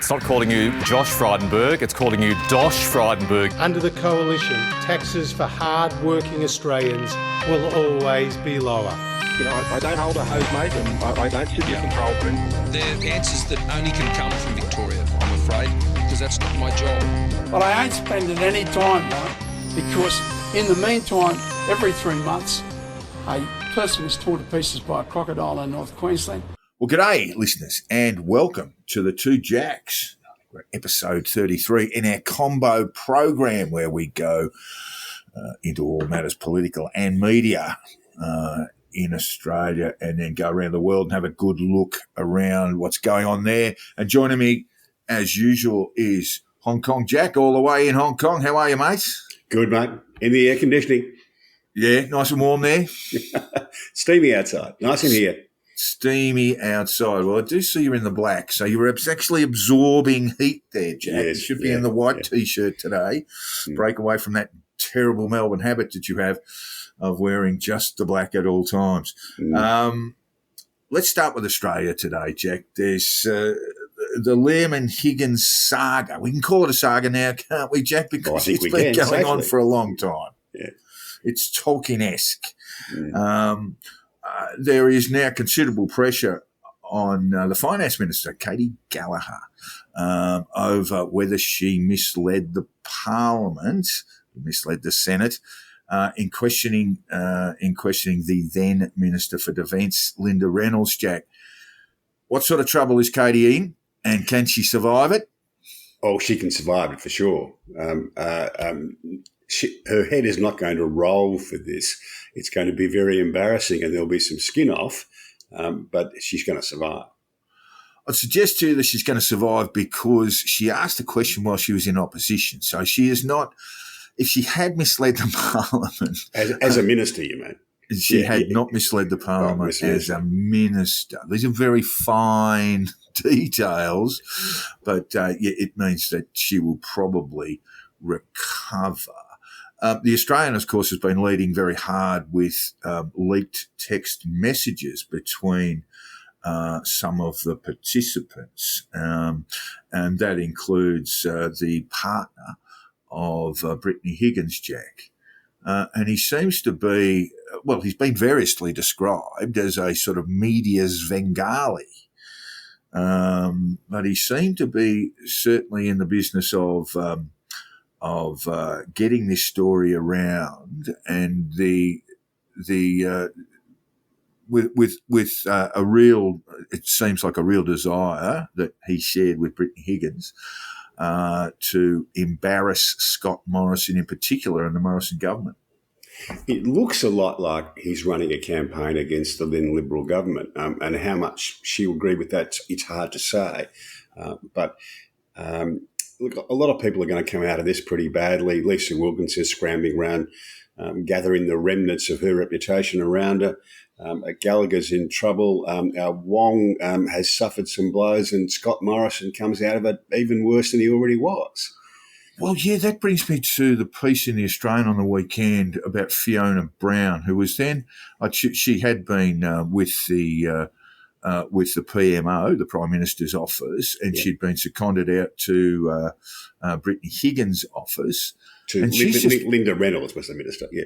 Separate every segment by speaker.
Speaker 1: It's not calling you Josh Frydenberg, it's calling you Dosh Frydenberg.
Speaker 2: Under the coalition, taxes for hard-working Australians will always be lower.
Speaker 3: You know, I don't hold a hose, mate, and I don't sit in the control room.
Speaker 4: They're answers that only can come from Victoria, I'm afraid, because that's not my job.
Speaker 5: But I ain't spending any time, mate, because in the meantime, every 3 months, a person is torn to pieces by a crocodile in North Queensland.
Speaker 6: Well, g'day, listeners, and welcome to the Two Jacks, episode 33 in our combo program where we go into all matters political and media in Australia and then go around the world and have a good look around what's going on there. And joining me, as usual, is Hong Kong Jack, all the way in Hong Kong. How are you, mate?
Speaker 7: Good, mate. In the air conditioning.
Speaker 6: Yeah, nice and warm there.
Speaker 7: Steamy outside. Nice in here.
Speaker 6: Steamy outside. Well, I do see you're in the black, so you're actually absorbing heat there, Jack.
Speaker 7: Yes,
Speaker 6: you should be in the white T-shirt today. Break away from that terrible Melbourne habit that you have of wearing just the black at all times. Let's start with Australia today, Jack. There's the Lehrmann-Higgins saga. We can call it a saga now, can't we, Jack? Because it's been going on for a long time.
Speaker 7: Yeah.
Speaker 6: It's Tolkien-esque. There is now considerable pressure on the Finance Minister, Katy Gallagher, over whether she misled the Parliament, misled the Senate, in questioning the then Minister for Defence, Linda Reynolds. Jack, what sort of trouble is Katy in, and can she survive it?
Speaker 7: Oh, she can survive it for sure. Her head is not going to roll for this. It's going to be very embarrassing and there'll be some skin off, but she's going to survive.
Speaker 6: I'd suggest to you that she's going to survive because she asked a question while she was in opposition. So she is not, if she had misled the Parliament.
Speaker 7: As a minister, you mean?
Speaker 6: She had not misled the Parliament as a minister. These are very fine details, but it means that she will probably recover. The Australian, of course, has been leading very hard with leaked text messages between some of the participants, and that includes the partner of Brittany Higgins, Jack. And he seems to be, well, he's been variously described as a sort of media Svengali. But he seemed to be certainly in the business of getting this story around, and with a real, it seems like a real desire that he shared with Brittany Higgins to embarrass Scott Morrison in particular and the Morrison government.
Speaker 7: It looks a lot like he's running a campaign against the then Liberal government, and how much she'll agree with that, it's hard to say. But look, a lot of people are going to come out of this pretty badly. Lisa Wilkinson is scrambling around, gathering the remnants of her reputation around her. Gallagher's in trouble. Wong has suffered some blows, and Scott Morrison comes out of it even worse than he already was.
Speaker 6: Well, yeah, that brings me to the piece in the Australian on the weekend about Fiona Brown, who was then, she had been with the PMO, the Prime Minister's office, and she'd been seconded out to Brittany Higgins' office.
Speaker 7: To Linda Reynolds was the minister, yeah.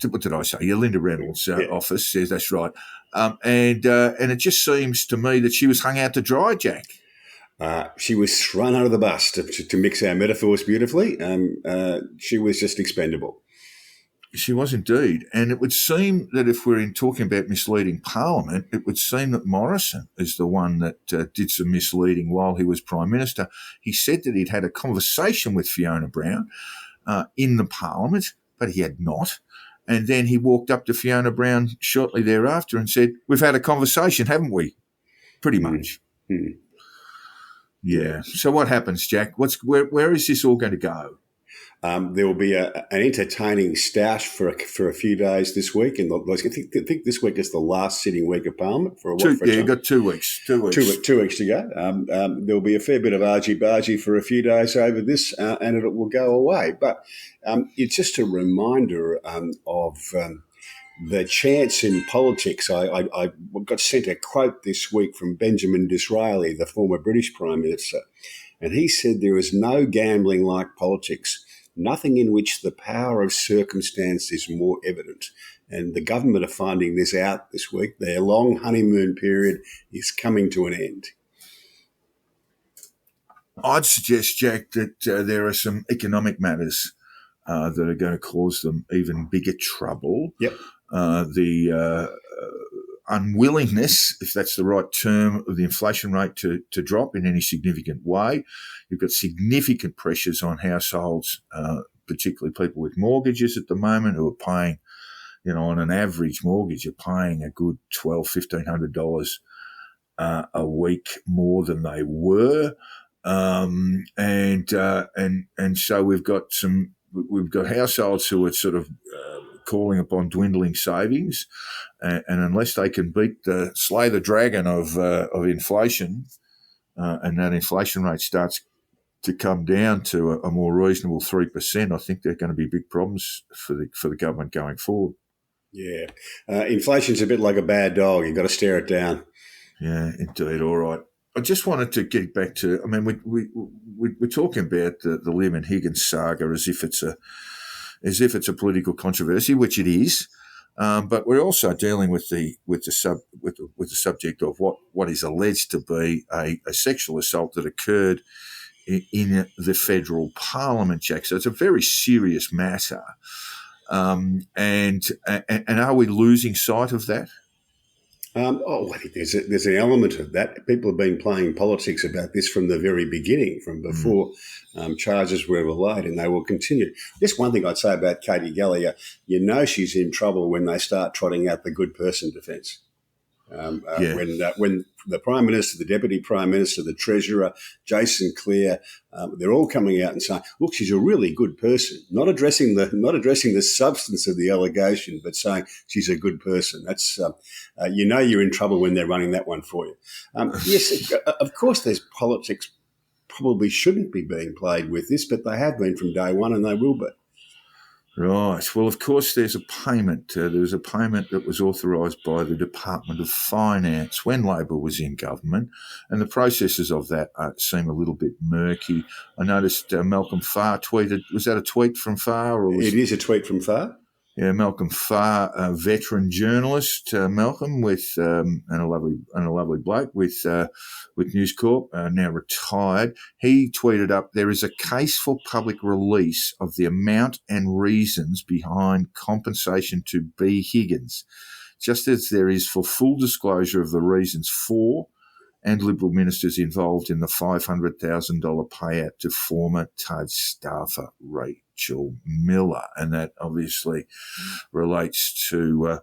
Speaker 6: What did I say? Yeah, Linda Reynolds' office, yes, that's right. And it just seems to me that she was hung out to dry, Jack.
Speaker 7: She was thrown out of the bus, to mix our metaphors beautifully. She was just expendable.
Speaker 6: She was indeed. And it would seem that if we're talking about misleading Parliament, it would seem that Morrison is the one that did some misleading while he was Prime Minister. He said that he'd had a conversation with Fiona Brown in the Parliament, but he had not. And then he walked up to Fiona Brown shortly thereafter and said, "We've had a conversation, haven't we?" Pretty much.
Speaker 7: Mm.
Speaker 6: Yeah. So what happens, Jack? Where is this all going to go?
Speaker 7: There will be an entertaining stoush for a few days this week, and I think this week is the last sitting week of Parliament for a while.
Speaker 6: You've got 2 weeks. 2 weeks.
Speaker 7: 2 weeks to go. There will be a fair bit of argy-bargy for a few days over this, and it will go away. But it's just a reminder of the chance in politics. I got sent a quote this week from Benjamin Disraeli, the former British Prime Minister, And he said there is no gambling like politics, nothing in which the power of circumstance is more evident. And the government are finding this out this week. Their long honeymoon period is coming to an end.
Speaker 6: I'd suggest, Jack, that there are some economic matters that are going to cause them even bigger trouble.
Speaker 7: Yep.
Speaker 6: The unwillingness, if that's the right term, of the inflation rate to drop in any significant way. You've got significant pressures on households, particularly people with mortgages at the moment who are paying, on an average mortgage, you're paying a good $1,200, $1,500 a week more than they were. And so we've got households who are sort of calling upon dwindling savings, and unless they can slay the dragon of inflation, and that inflation rate starts to come down to a more reasonable 3%, I think there are going to be big problems for the government going forward.
Speaker 7: Yeah, inflation's a bit like a bad dog. You've got to stare it down.
Speaker 6: Yeah, indeed. All right. I just wanted to get back to. I mean, we're talking about the Lim and Higgins saga as if it's a political controversy, which it is. But we're also dealing with the subject of what is alleged to be a sexual assault that occurred in the federal parliament, Jack. So it's a very serious matter. And are we losing sight of that?
Speaker 7: I think there's an element of that. People have been playing politics about this from the very beginning, from before charges were ever laid, and they will continue. Just one thing I'd say about Katy Gallagher, she's in trouble when they start trotting out the good person defence. When the Prime Minister, the Deputy Prime Minister, the Treasurer, Jason Clare, they're all coming out and saying, look, she's a really good person, not addressing the substance of the allegation, but saying she's a good person. That's you're in trouble when they're running that one for you. Yes, of course there's politics probably shouldn't be being played with this, but they have been from day one and they will be.
Speaker 6: Right. Well, of course, there's a payment. There was a payment that was authorised by the Department of Finance when Labor was in government, and the processes of that seem a little bit murky. I noticed Malcolm Farr tweeted. Was that a tweet from Farr?
Speaker 7: It is a tweet from Farr.
Speaker 6: Yeah, Malcolm Farr, a veteran journalist, Malcolm, and a lovely bloke with News Corp, now retired. He tweeted up, "There is a case for public release of the amount and reasons behind compensation to B. Higgins, just as there is for full disclosure of the reasons for and Liberal ministers involved in the $500,000 payout to former TUD staffer Rachel Miller." And that obviously relates to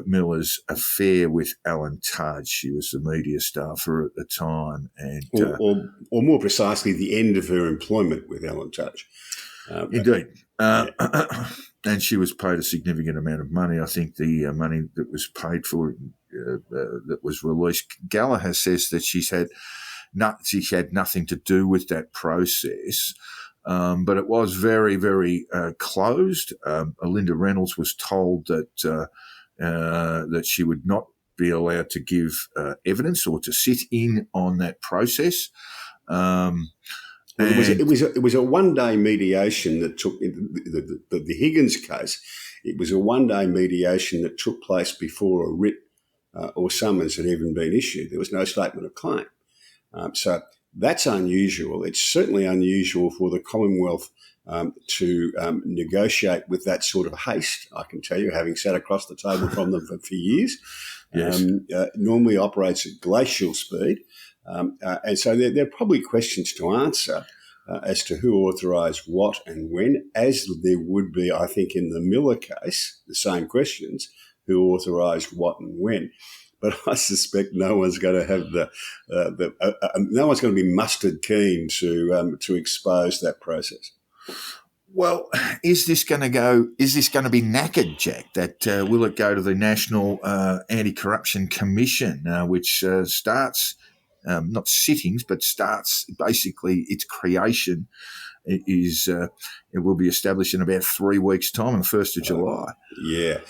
Speaker 6: Miller's affair with Alan Tudge. She was the media staffer at the time. And
Speaker 7: or more precisely, the end of her employment with Alan Tudge.
Speaker 6: Indeed. And she was paid a significant amount of money. I think the money that was paid for that was released. Gallagher says that she's had nothing to do with that process, but it was very, very closed. Linda Reynolds was told that she would not be allowed to give evidence or to sit in on that process.
Speaker 7: It was a one-day mediation that took the Higgins case. It was a one-day mediation that took place before a writ or summons had even been issued. There was no statement of claim. So that's unusual. It's certainly unusual for the Commonwealth to negotiate with that sort of haste, I can tell you, having sat across the table from them for years.
Speaker 6: Yes.
Speaker 7: Normally operates at glacial speed. And so there are probably questions to answer as to who authorised what and when, as there would be, I think, in the Miller case, the same questions, who authorised what and when. But I suspect no one's going to have no one's going to be mustard keen to expose that process.
Speaker 6: Well, is this going to be knackered, Jack? That will it go to the National Anti-Corruption Commission, which starts not sittings, but starts basically its creation it will be established in about 3 weeks' time on the 1st of July.
Speaker 7: Yeah.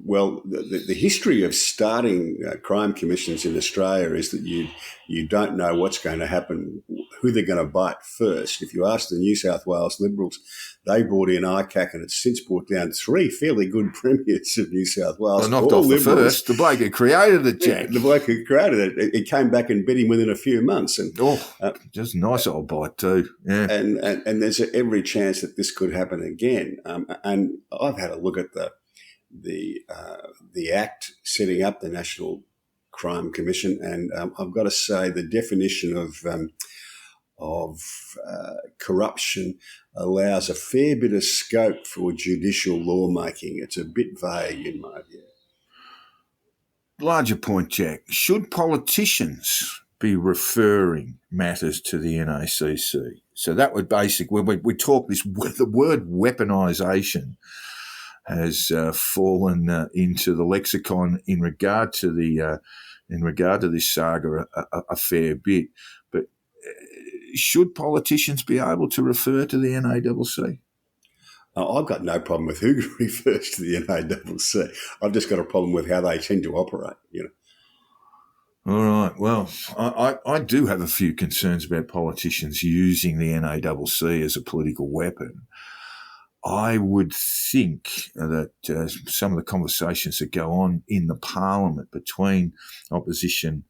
Speaker 7: Well, the history of starting crime commissions in Australia is that you don't know what's going to happen, who they're going to bite first. If you ask the New South Wales Liberals, they brought in ICAC and it's since brought down 3 fairly good premiers of New South Wales.
Speaker 6: Well, knocked off Liberals. The first. The bloke who created it, Jack.
Speaker 7: The bloke who created it came back and bit him within a few months. And
Speaker 6: just a nice old bite too. Yeah.
Speaker 7: And there's every chance that this could happen again. And I've had a look at the act setting up the National Crime Commission, and I've got to say the definition of corruption allows a fair bit of scope for judicial lawmaking. It's a bit vague in my view.
Speaker 6: Larger point, Jack. Should politicians be referring matters to the NACC? So that would basically, we talk this, the word weaponisation has fallen into the lexicon in regard to this saga a fair bit. But should politicians be able to refer to the NACC?
Speaker 7: I've got no problem with who refers to the NACC. I've just got a problem with how they tend to operate,
Speaker 6: All right. Well, I do have a few concerns about politicians using the NACC as a political weapon. I would think that some of the conversations that go on in the parliament between opposition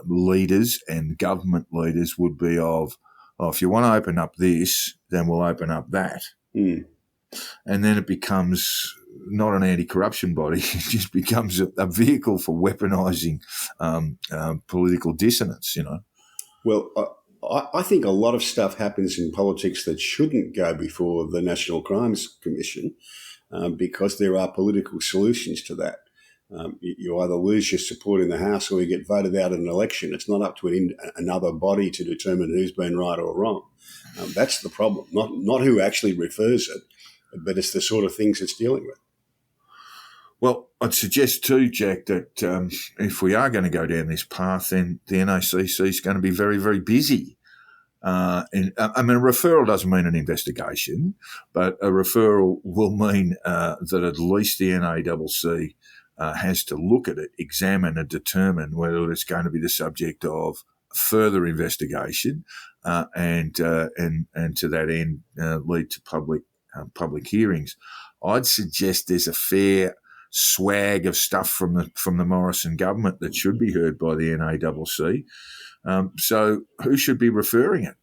Speaker 6: leaders and government leaders would be if you want to open up this, then we'll open up that.
Speaker 7: Mm.
Speaker 6: And then it becomes not an anti-corruption body, it just becomes a vehicle for weaponising political dissonance,
Speaker 7: Well, I think a lot of stuff happens in politics that shouldn't go before the National Crimes Commission because there are political solutions to that. You either lose your support in the House or you get voted out in an election. It's not up to another body to determine who's been right or wrong. That's the problem, not who actually refers it, but it's the sort of things it's dealing with.
Speaker 6: Well, I'd suggest too, Jack, that if we are going to go down this path, then the NACC is going to be very, very busy. A referral doesn't mean an investigation, but a referral will mean that at least the NACC has to look at it, examine and determine whether it's going to be the subject of further investigation and to that end lead to public hearings. I'd suggest there's a fair swag of stuff from the Morrison government that should be heard by the NACC. So who should be referring it?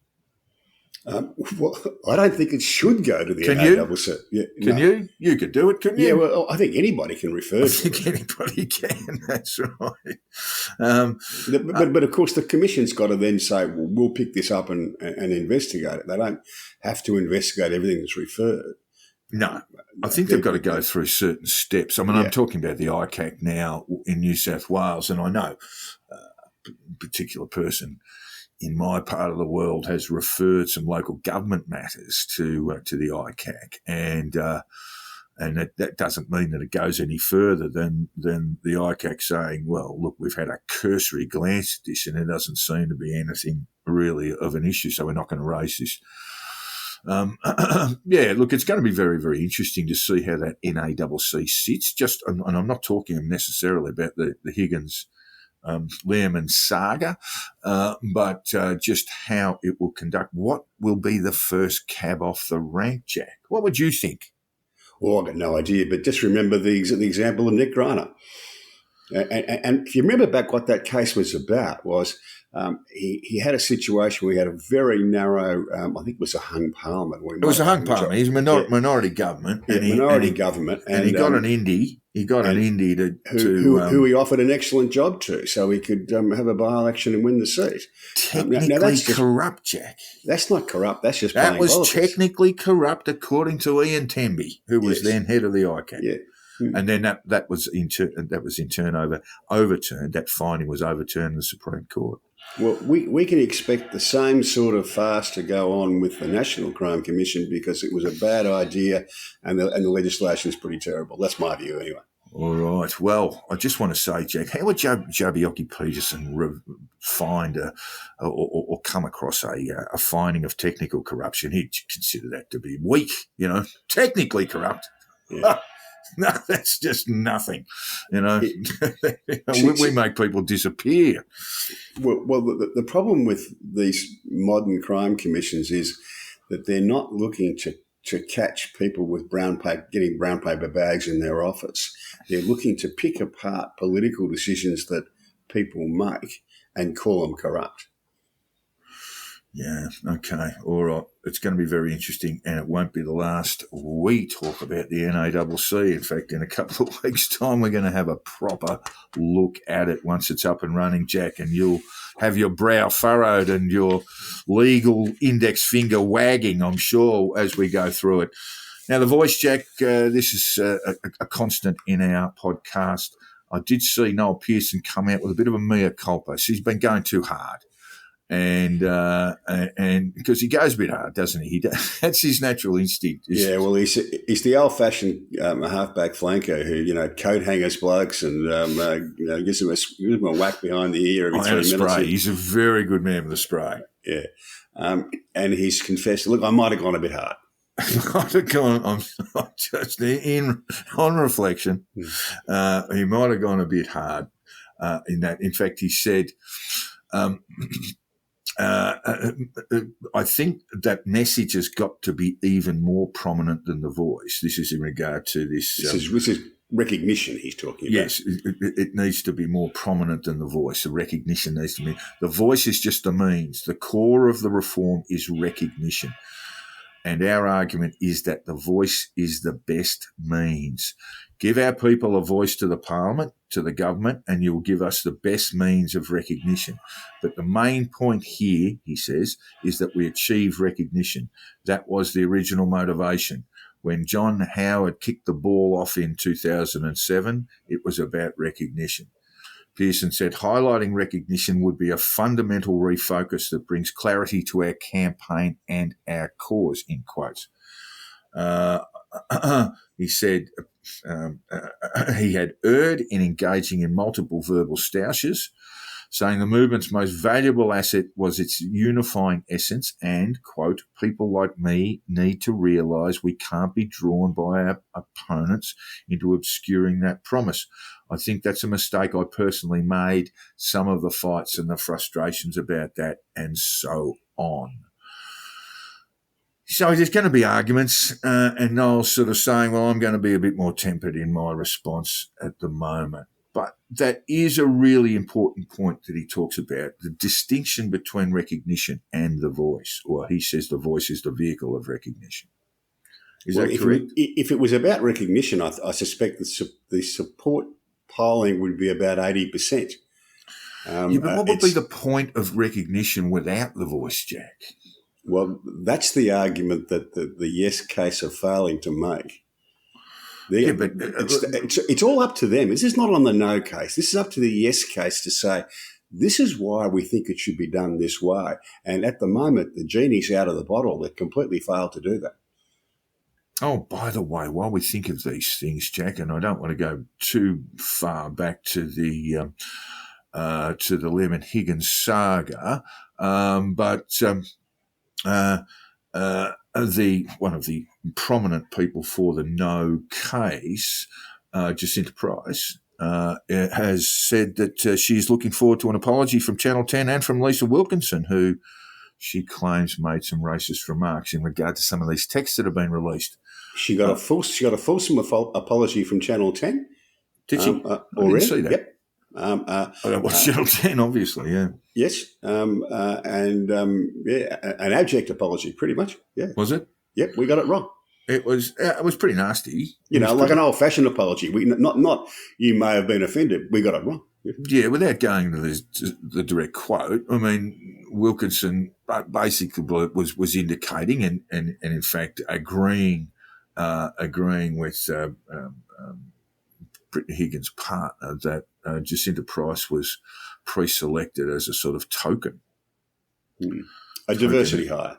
Speaker 7: Well, I don't think it should go to the NACC.
Speaker 6: Can you? You could do it, couldn't you?
Speaker 7: Yeah, well, I think anybody can refer to it.
Speaker 6: I think anybody can, that's right.
Speaker 7: But of course, the Commission's got to then say, well, we'll pick this up and investigate it. They don't have to investigate everything that's referred.
Speaker 6: No, I think they've got to go through certain steps. I mean, I'm talking about the ICAC now in New South Wales, and I know a particular person in my part of the world has referred some local government matters to the ICAC, and that doesn't mean that it goes any further than the ICAC saying, well, look, we've had a cursory glance at this and there doesn't seem to be anything really of an issue, so we're not going to raise this. Look, it's going to be very, very interesting to see how that NACC sits. And I'm not talking necessarily about the Higgins-Lehrmann saga, but just how it will conduct. What will be the first cab off the rank, Jack? What would you think?
Speaker 7: Well, I've got no idea, but just remember the example of Nick Griner. And if you remember back what that case was about was he had a situation where he had a very narrow, I think it was a hung parliament.
Speaker 6: It was a hung parliament. He's minority government.
Speaker 7: And he got
Speaker 6: an indie. He got an indie
Speaker 7: who he offered an excellent job to, so he could have a by-election and win the seat.
Speaker 6: Technically corrupt, Jack.
Speaker 7: That's not corrupt. That's just
Speaker 6: that was
Speaker 7: politics.
Speaker 6: Technically corrupt, according to Ian Temby, who was then head of the ICAC.
Speaker 7: Yeah.
Speaker 6: And then that was in turn overturned. That finding was overturned in the Supreme Court.
Speaker 7: Well, we can expect the same sort of farce to go on with the National Crime Commission because it was a bad idea and the legislation is pretty terrible. That's my view anyway.
Speaker 6: All right. Well, I just want to say, Jack, how would Jabioki Peterson find or come across a finding of technical corruption? He'd consider that to be weak, technically corrupt.
Speaker 7: Yeah.
Speaker 6: No, that's just nothing. We make people disappear.
Speaker 7: Well, the problem with these modern crime commissions is that they're not looking to catch people with getting brown paper bags in their office. They're looking to pick apart political decisions that people make and call them corrupt.
Speaker 6: Yeah, okay, all right. It's going to be very interesting, and it won't be the last we talk about the NACC. In fact, in a couple of weeks' time, we're going to have a proper look at it once it's up and running, Jack, and you'll have your brow furrowed and your legal index finger wagging, I'm sure, as we go through it. Now, The Voice, Jack, this is a constant in our podcast. I did see Noel Pearson come out with a bit of a mea culpa. So he's been going too hard. And because he goes a bit hard, doesn't he? That's his natural instinct.
Speaker 7: Yeah, well, he's the old-fashioned halfback flanker who, coat hangers blokes and, gives him a whack behind the ear every 3 minutes.
Speaker 6: Spray. He's a very good man with a spray.
Speaker 7: Yeah. And he's confessed, look, I might have gone a bit hard.
Speaker 6: I'm just on reflection, he might have gone a bit hard in that. In fact, he said, I think that message has got to be even more prominent than The Voice. This is in regard to this.
Speaker 7: This is recognition he's talking about.
Speaker 6: Yes, it needs to be more prominent than The Voice. The recognition needs to be. The Voice is just the means. The core of the reform is recognition. And our argument is that The Voice is the best means. Give our people a voice to the parliament, to the government, and you'll give us the best means of recognition. But the main point here, he says, is that we achieve recognition. That was the original motivation. When John Howard kicked the ball off in 2007, it was about recognition. Pearson said highlighting recognition would be a fundamental refocus that brings clarity to our campaign and our cause, in quotes. He said he had erred in engaging in multiple verbal stoushes, saying the movement's most valuable asset was its unifying essence and, quote, people like me need to realise we can't be drawn by our opponents into obscuring that promise. I think that's a mistake I personally made, some of the fights and the frustrations about that, and so on. So there's going to be arguments, and Noel's sort of saying, well, I'm going to be a bit more tempered in my response at the moment. But that is a really important point that he talks about, the distinction between recognition and The Voice, or he says The Voice is the vehicle of recognition. Is that correct?
Speaker 7: If it was about recognition, I suspect the support polling would be about 80%.
Speaker 6: But what would be the point of recognition without The Voice, Jack?
Speaker 7: Well, that's the argument that the yes case are failing to make.
Speaker 6: But
Speaker 7: it's all up to them. This is not on the no case. This is up to the yes case to say, this is why we think it should be done this way. And at the moment, the genie's out of the bottle. They've completely failed to do that.
Speaker 6: Oh, by the way, while we think of these things, Jack, and I don't want to go too far back to the Lemon Higgins saga, but one of the prominent people for the no case, Jacinta Price, has said that she's looking forward to an apology from Channel 10 and from Lisa Wilkinson, who she claims made some racist remarks in regard to some of these texts that have been released.
Speaker 7: She got a fulsome apology from Channel 10.
Speaker 6: Did she? I didn't see that.
Speaker 7: Yep.
Speaker 6: I watched Channel 10, obviously, yeah.
Speaker 7: Yes, an abject apology, pretty much. Yeah.
Speaker 6: Was it?
Speaker 7: Yep, we got it wrong.
Speaker 6: It was pretty nasty.
Speaker 7: An old-fashioned apology. Not you may have been offended. We got it wrong.
Speaker 6: Yeah, without going to the direct quote, I mean, Wilkinson basically was indicating and in fact agreeing with Brittany Higgins' partner that Jacinta Price was pre-selected as a sort of token.
Speaker 7: A diversity hire.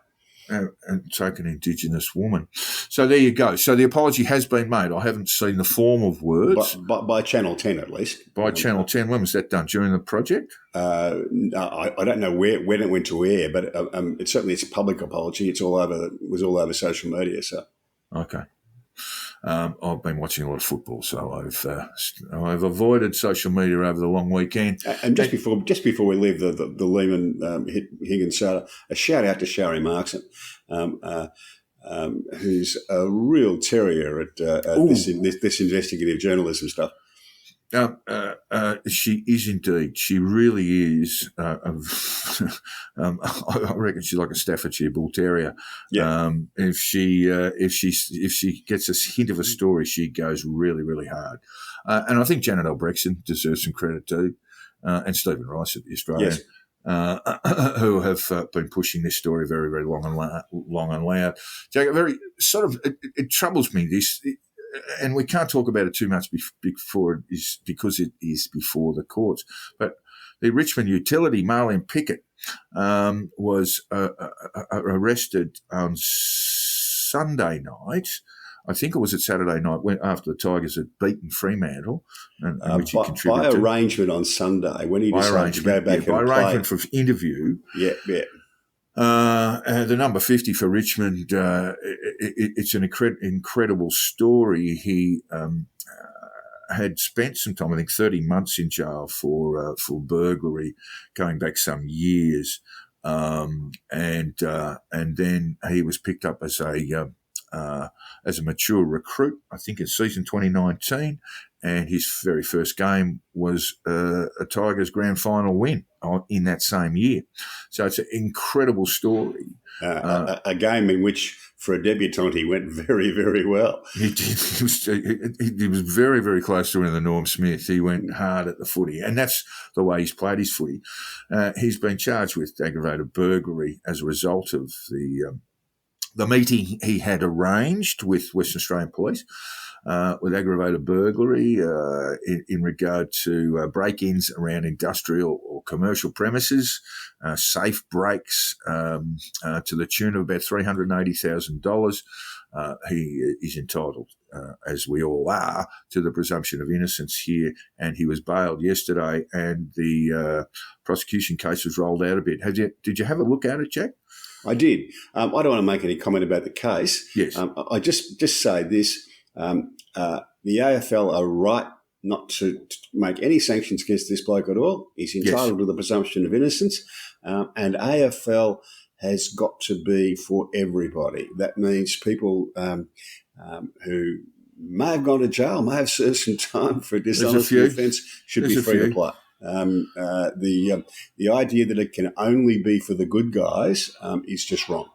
Speaker 6: token Indigenous woman. So there you go. So the apology has been made. I haven't seen the form of words.
Speaker 7: By Channel 10 at least.
Speaker 6: By Channel 10. When was that done? During the project?
Speaker 7: I don't know when it went to air, but it's a public apology. It was all over social media. So
Speaker 6: okay. I've been watching a lot of football, so I've avoided social media over the long weekend.
Speaker 7: And just before we leave the Lehman Higgins saga, a shout out to Sharry Markson, who's a real terrier at this investigative journalism stuff.
Speaker 6: She is indeed. She really is. I reckon she's like a Staffordshire Bull Terrier.
Speaker 7: Yeah.
Speaker 6: If she gets a hint of a story, she goes really, really hard. And I think Janet L. Brexton deserves some credit too, and Stephen Rice at the Australian. Yes. Who have been pushing this story very, very long and loud. Jack, it troubles me this. And we can't talk about it too much because it is before the courts. But the Richmond utility, Marlene Pickett, was arrested on Sunday night. I think it was at Saturday night after the Tigers had beaten Fremantle, which he contributed
Speaker 7: by arrangement on Sunday when he decided to go back and
Speaker 6: by arrangement for interview.
Speaker 7: Yeah.
Speaker 6: The number 50 for Richmond, it's an incredible story. He had spent some time, I think 30 months in jail for burglary, going back some years, and then he was picked up as a mature recruit, I think in season 2019, and his very first game was a Tigers grand final win in that same year. So it's an incredible story.
Speaker 7: A game in which, for a debutant, he went very, very well.
Speaker 6: He did. He was very, very close to winning the Norm Smith. He went hard at the footy, and that's the way he's played his footy. He's been charged with aggravated burglary as a result of the meeting he had arranged with Western Australian Police with aggravated burglary in regard to break-ins around industrial or commercial premises, safe breaks to the tune of about $380,000. He is entitled, as we all are, to the presumption of innocence here, and he was bailed yesterday, and the prosecution case was rolled out a bit. Did you have a look at it, Jack?
Speaker 7: I did. I don't want to make any comment about the case.
Speaker 6: Yes.
Speaker 7: I just say this. The AFL are right not to make any sanctions against this bloke at all. He's entitled to the presumption of innocence. And AFL has got to be for everybody. That means people who may have gone to jail, may have served some time for a dishonesty offence, should be free to play. The idea that it can only be for the good guys is just wrong.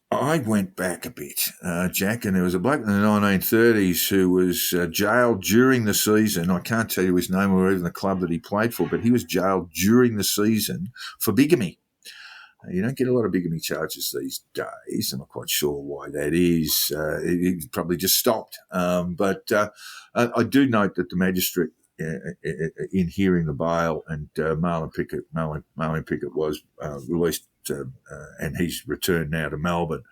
Speaker 6: I went back a bit, Jack, and there was a bloke in the 1930s who was jailed during the season. I can't tell you his name or even the club that he played for, but he was jailed during the season for bigamy. You don't get a lot of bigamy charges these days. I'm not quite sure why that is. It probably just stopped. But I do note that the magistrate, in hearing the bail, and Marlene Pickett was released, and he's returned now to Melbourne,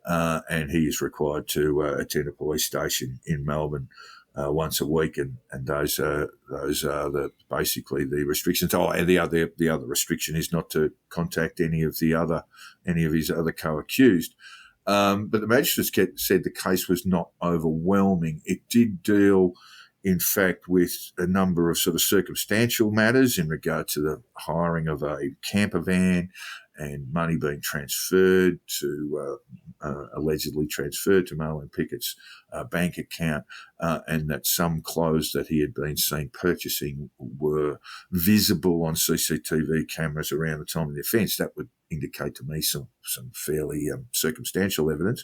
Speaker 6: and he is required to attend a police station in Melbourne once a week, and those are basically the restrictions. Oh, and the other restriction is not to contact any of his other co-accused. But the magistrate said the case was not overwhelming. It did deal, in fact, with a number of sort of circumstantial matters in regard to the hiring of a camper van and money being transferred to, allegedly transferred to Marlene Pickett's bank account, and that some clothes that he had been seen purchasing were visible on CCTV cameras around the time of the offence. That would indicate to me some fairly circumstantial evidence.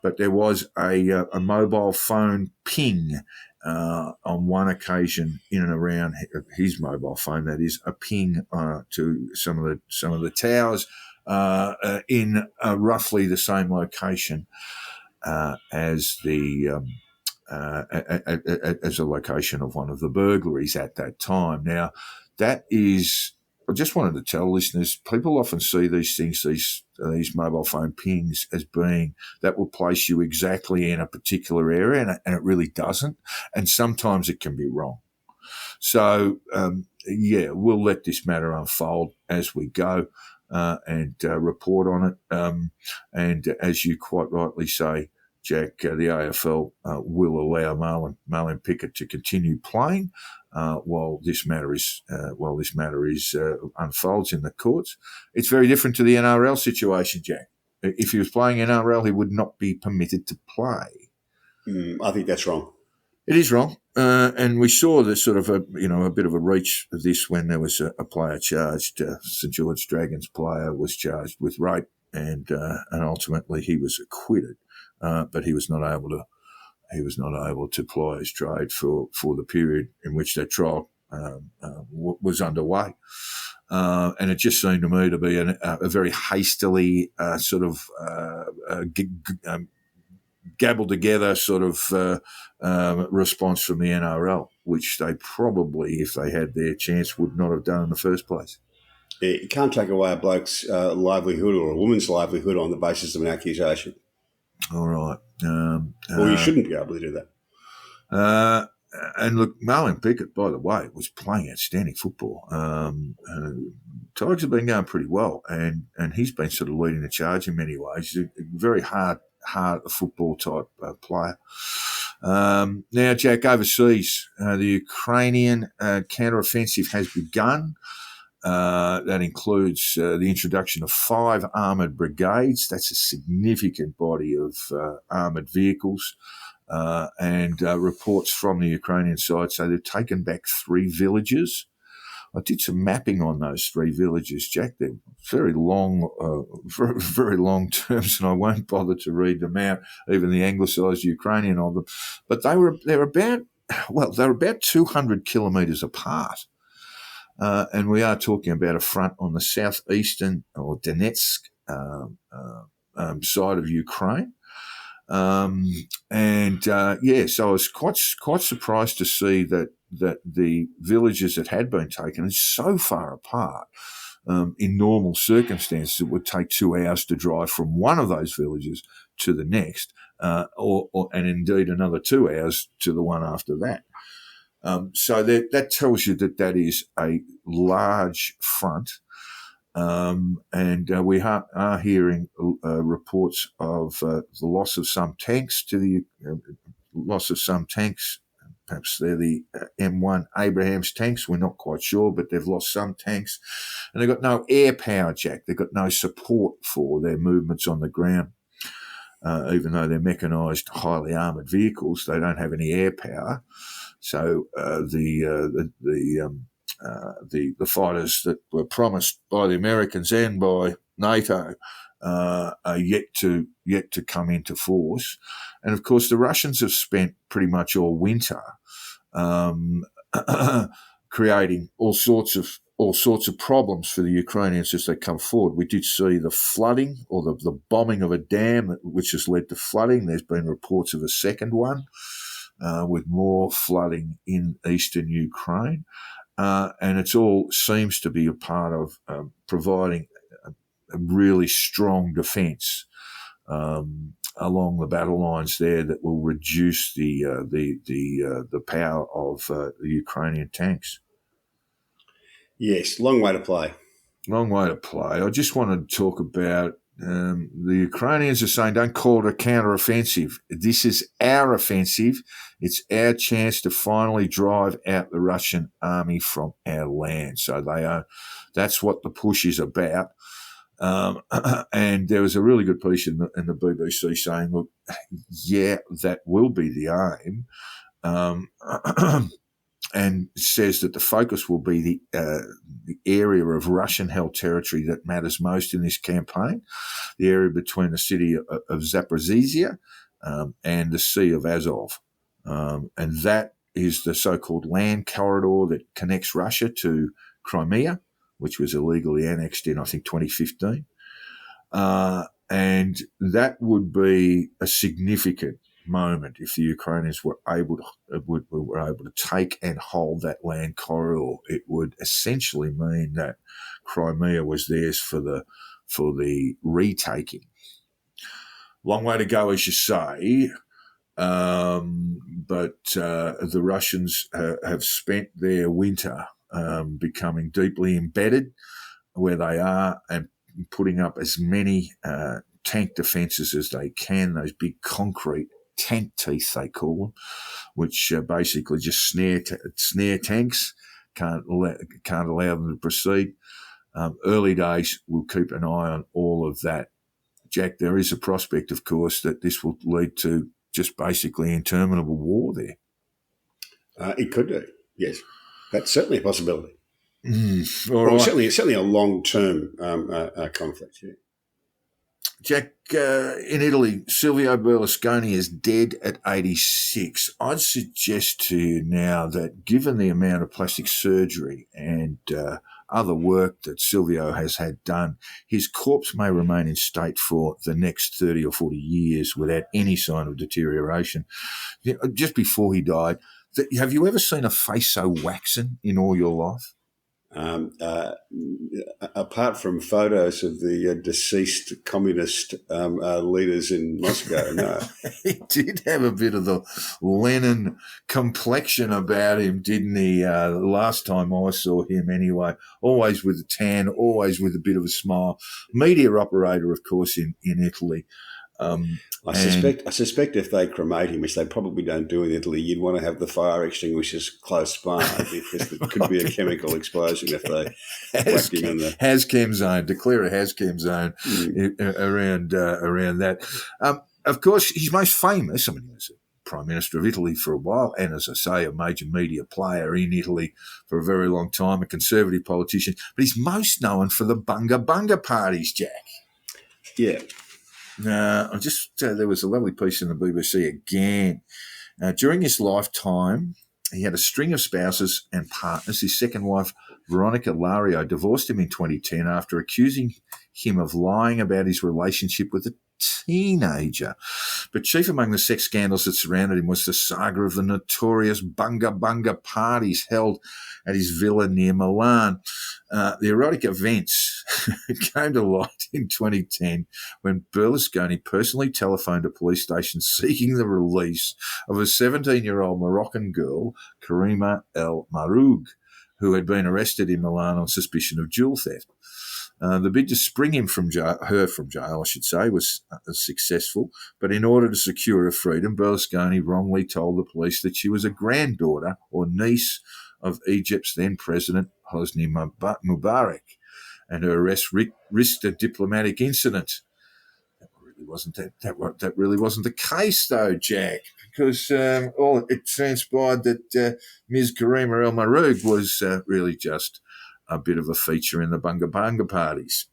Speaker 6: But there was a mobile phone ping on one occasion in and around his mobile phone, that is, a ping to some of the towers in roughly the same location as the as a location of one of the burglaries at that time. Now, that is I just wanted to tell listeners, people often see these things, these mobile phone pings, as being that will place you exactly in a particular area, and it really doesn't. And sometimes it can be wrong. So, we'll let this matter unfold as we go and report on it. And as you quite rightly say, Jack, the AFL will allow Marlon Pickett to continue playing while this matter unfolds in the courts. It's very different to the NRL situation, Jack. If he was playing NRL, he would not be permitted to play.
Speaker 7: I think that's wrong.
Speaker 6: It is wrong, and we saw the sort of a bit of a reach of this when there was a player charged. St George Dragons player was charged with rape, and ultimately he was acquitted, but he was not able to ply his trade for the period in which that trial was underway. And it just seemed to me to be a very hastily gabbled together sort of response from the NRL, which they probably, if they had their chance, would not have done in the first place.
Speaker 7: You can't take away a bloke's livelihood or a woman's livelihood on the basis of an accusation.
Speaker 6: All right.
Speaker 7: Well, you shouldn't be able to do that.
Speaker 6: And look, Marlon Pickett, by the way, was playing outstanding football. Tigers have been going pretty well, and he's been sort of leading the charge in many ways. He's a very hard football type player. Now, Jack, overseas, the Ukrainian counter-offensive has begun. That includes the introduction of 5 armoured brigades. That's a significant body of armoured vehicles. And reports from the Ukrainian side say they've taken back 3 villages. I did some mapping on those 3 villages, Jack. They're very long, very long terms, and I won't bother to read them out, even the anglicised Ukrainian of them. But they're about 200 kilometres apart. And we are talking about a front on the southeastern or Donetsk side of Ukraine. So I was quite surprised to see that the villages that had been taken are so far apart. In normal circumstances, it would take 2 hours to drive from one of those villages to the next, and indeed another 2 hours to the one after that. So that tells you that is a large front. And we are hearing reports of the loss of some tanks Perhaps they're the M1 Abrams tanks. We're not quite sure, but they've lost some tanks. And they've got no air power, Jack. They've got no support for their movements on the ground. Even though they're mechanised, highly armoured vehicles, they don't have any air power. So the fighters that were promised by the Americans and by NATO are yet to come into force. And of course, the Russians have spent pretty much all winter creating all sorts of problems for the Ukrainians as they come forward. We did see the flooding or the bombing of a dam, which has led to flooding. There's been reports of a second one with more flooding in eastern Ukraine. And it all seems to be a part of providing a really strong defence along the battle lines there that will reduce the power of the Ukrainian tanks.
Speaker 7: Yes, long way to play.
Speaker 6: Long way to play. I just wanted to talk about the Ukrainians are saying don't call it a counter-offensive. This is our offensive. It's our chance to finally drive out the Russian army from our land. So that's what the push is about. And there was a really good piece in the BBC saying, look, yeah, that will be the aim. And says that the focus will be the area of Russian-held territory that matters most in this campaign, the area between the city of Zaporizhzhia and the Sea of Azov. And that is the so-called land corridor that connects Russia to Crimea, which was illegally annexed in, I think, 2015. And that would be a significant moment if the Ukrainians were able to take and hold that land corridor. It would essentially mean that Crimea was theirs for the retaking. Long way to go, as you say, but the Russians have spent their winter becoming deeply embedded where they are and putting up as many tank defences as they can, those big concrete tank teeth they call them, which basically just snare tanks, can't allow them to proceed. Early days, we'll keep an eye on all of that. Jack, there is a prospect, of course, that this will lead to just basically interminable war there.
Speaker 7: It could do, yes. That's certainly a possibility.
Speaker 6: Right.
Speaker 7: Certainly a long-term conflict, yeah.
Speaker 6: Jack, in Italy, Silvio Berlusconi is dead at 86. I'd suggest to you now that given the amount of plastic surgery and other work that Silvio has had done, his corpse may remain in state for the next 30 or 40 years without any sign of deterioration. Just before he died, have you ever seen a face so waxen in all your life?
Speaker 7: Apart from photos of the deceased communist leaders in Moscow, no.
Speaker 6: He did have a bit of the Lenin complexion about him, didn't he? Last time I saw him anyway, always with a tan, always with a bit of a smile. Media operator, of course, in Italy.
Speaker 7: I suspect if they cremate him, which they probably don't do in Italy, you'd want to have the fire extinguishers close by because there could be a chemical explosion if they whacked him in the
Speaker 6: HAZCAM zone. Declare a HAZCAM zone around that. Of course, he's most famous. I mean, he was Prime Minister of Italy for a while, and as I say, a major media player in Italy for a very long time, a conservative politician. But he's most known for the Bunga Bunga parties, Jack.
Speaker 7: Yeah.
Speaker 6: There was a lovely piece in the BBC again. During his lifetime, he had a string of spouses and partners. His second wife, Veronica Lario, divorced him in 2010 after accusing him of lying about his relationship with a teenager. But chief among the sex scandals that surrounded him was the saga of the notorious Bunga Bunga parties held at his villa near Milan. The erotic events came to light in 2010 when Berlusconi personally telephoned a police station seeking the release of a 17-year-old Moroccan girl, Karima El Maroug, who had been arrested in Milan on suspicion of jewel theft. The bid to spring her from jail, was successful, but in order to secure her freedom, Berlusconi wrongly told the police that she was a granddaughter or niece of Egypt's then president, Hosni Mubarak, and her arrest risked a diplomatic incident. That really wasn't the case, though, Jack, because it transpired that Ms. Karima El Maroug was really just a bit of a feature in the Bunga Bunga parties.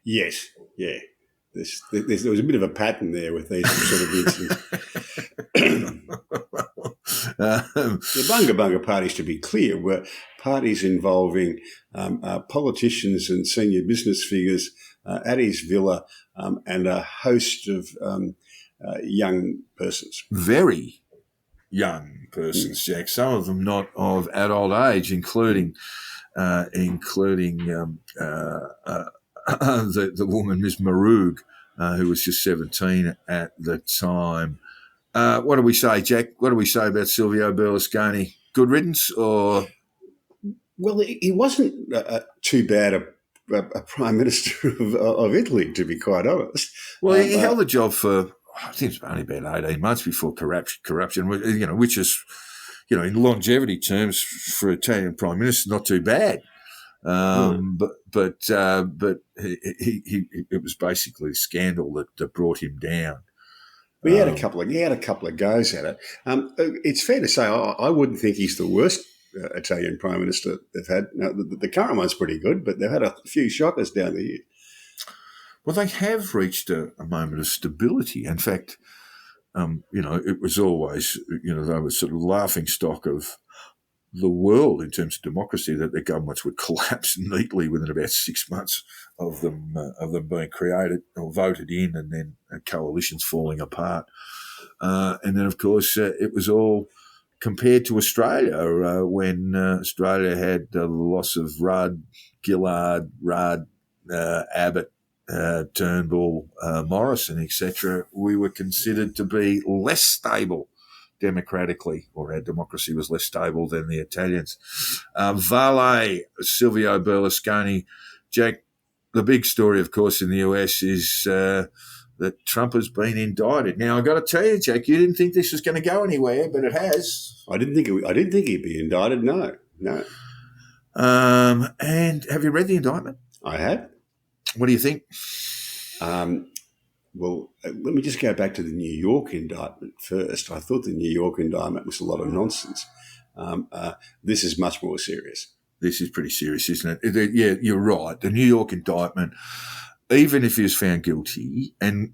Speaker 7: Yes, yeah. There was a bit of a pattern there with these sort of incidents. The Bunga Bunga parties, to be clear, were parties involving politicians and senior business figures at his villa and a host of young persons.
Speaker 6: Very young persons, Jack. Some of them not of adult age, including the woman, Ms. Maroug, who was just 17 at the time. What do we say, Jack? What do we say about Silvio Berlusconi? Good riddance, or?
Speaker 7: Well, he wasn't too bad a prime minister of Italy, to be quite honest.
Speaker 6: Well, he held the job for, I think it was only about 18 months before corruption, which is, in longevity terms for an Italian prime minister, not too bad. But it was basically a scandal that brought him down.
Speaker 7: He had a couple of goes at it. It's fair to say I wouldn't think he's the worst Italian prime minister they've had. Now, the current one's pretty good, but they've had a few shockers down the year.
Speaker 6: Well, they have reached a moment of stability. In fact, it was always, they were sort of laughing stock of the world in terms of democracy, that their governments would collapse neatly within about 6 months of them being created or voted in, and then coalitions falling apart. And then, of course, it was all compared to Australia when Australia had the loss of Rudd, Gillard, Abbott, Turnbull, Morrison, etc. We were considered to be less stable democratically, or our democracy was less stable than the Italians. Vale, Silvio Berlusconi. Jack, the big story, of course, in the US is that Trump has been indicted. Now, I've got to tell you, Jack, you didn't think this was going to go anywhere, but it has.
Speaker 7: I didn't think he'd be indicted. No.
Speaker 6: And have you read the indictment?
Speaker 7: I have.
Speaker 6: What do you think?
Speaker 7: Well, let me just go back to the New York indictment first. I thought the New York indictment was a lot of nonsense. This is much more serious.
Speaker 6: This is pretty serious, isn't it? Yeah, you're right. The New York indictment, even if he was found guilty, and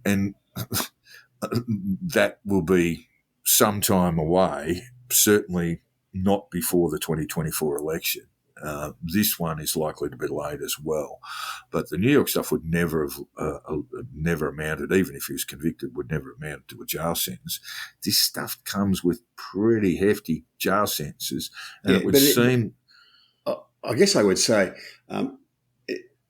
Speaker 6: that will be some time away, certainly not before the 2024 election. This one is likely to be late as well. But the New York stuff would never amounted, even if he was convicted, would never amount to a jail sentence. This stuff comes with pretty hefty jail sentences. And it would seem...
Speaker 7: I guess I would say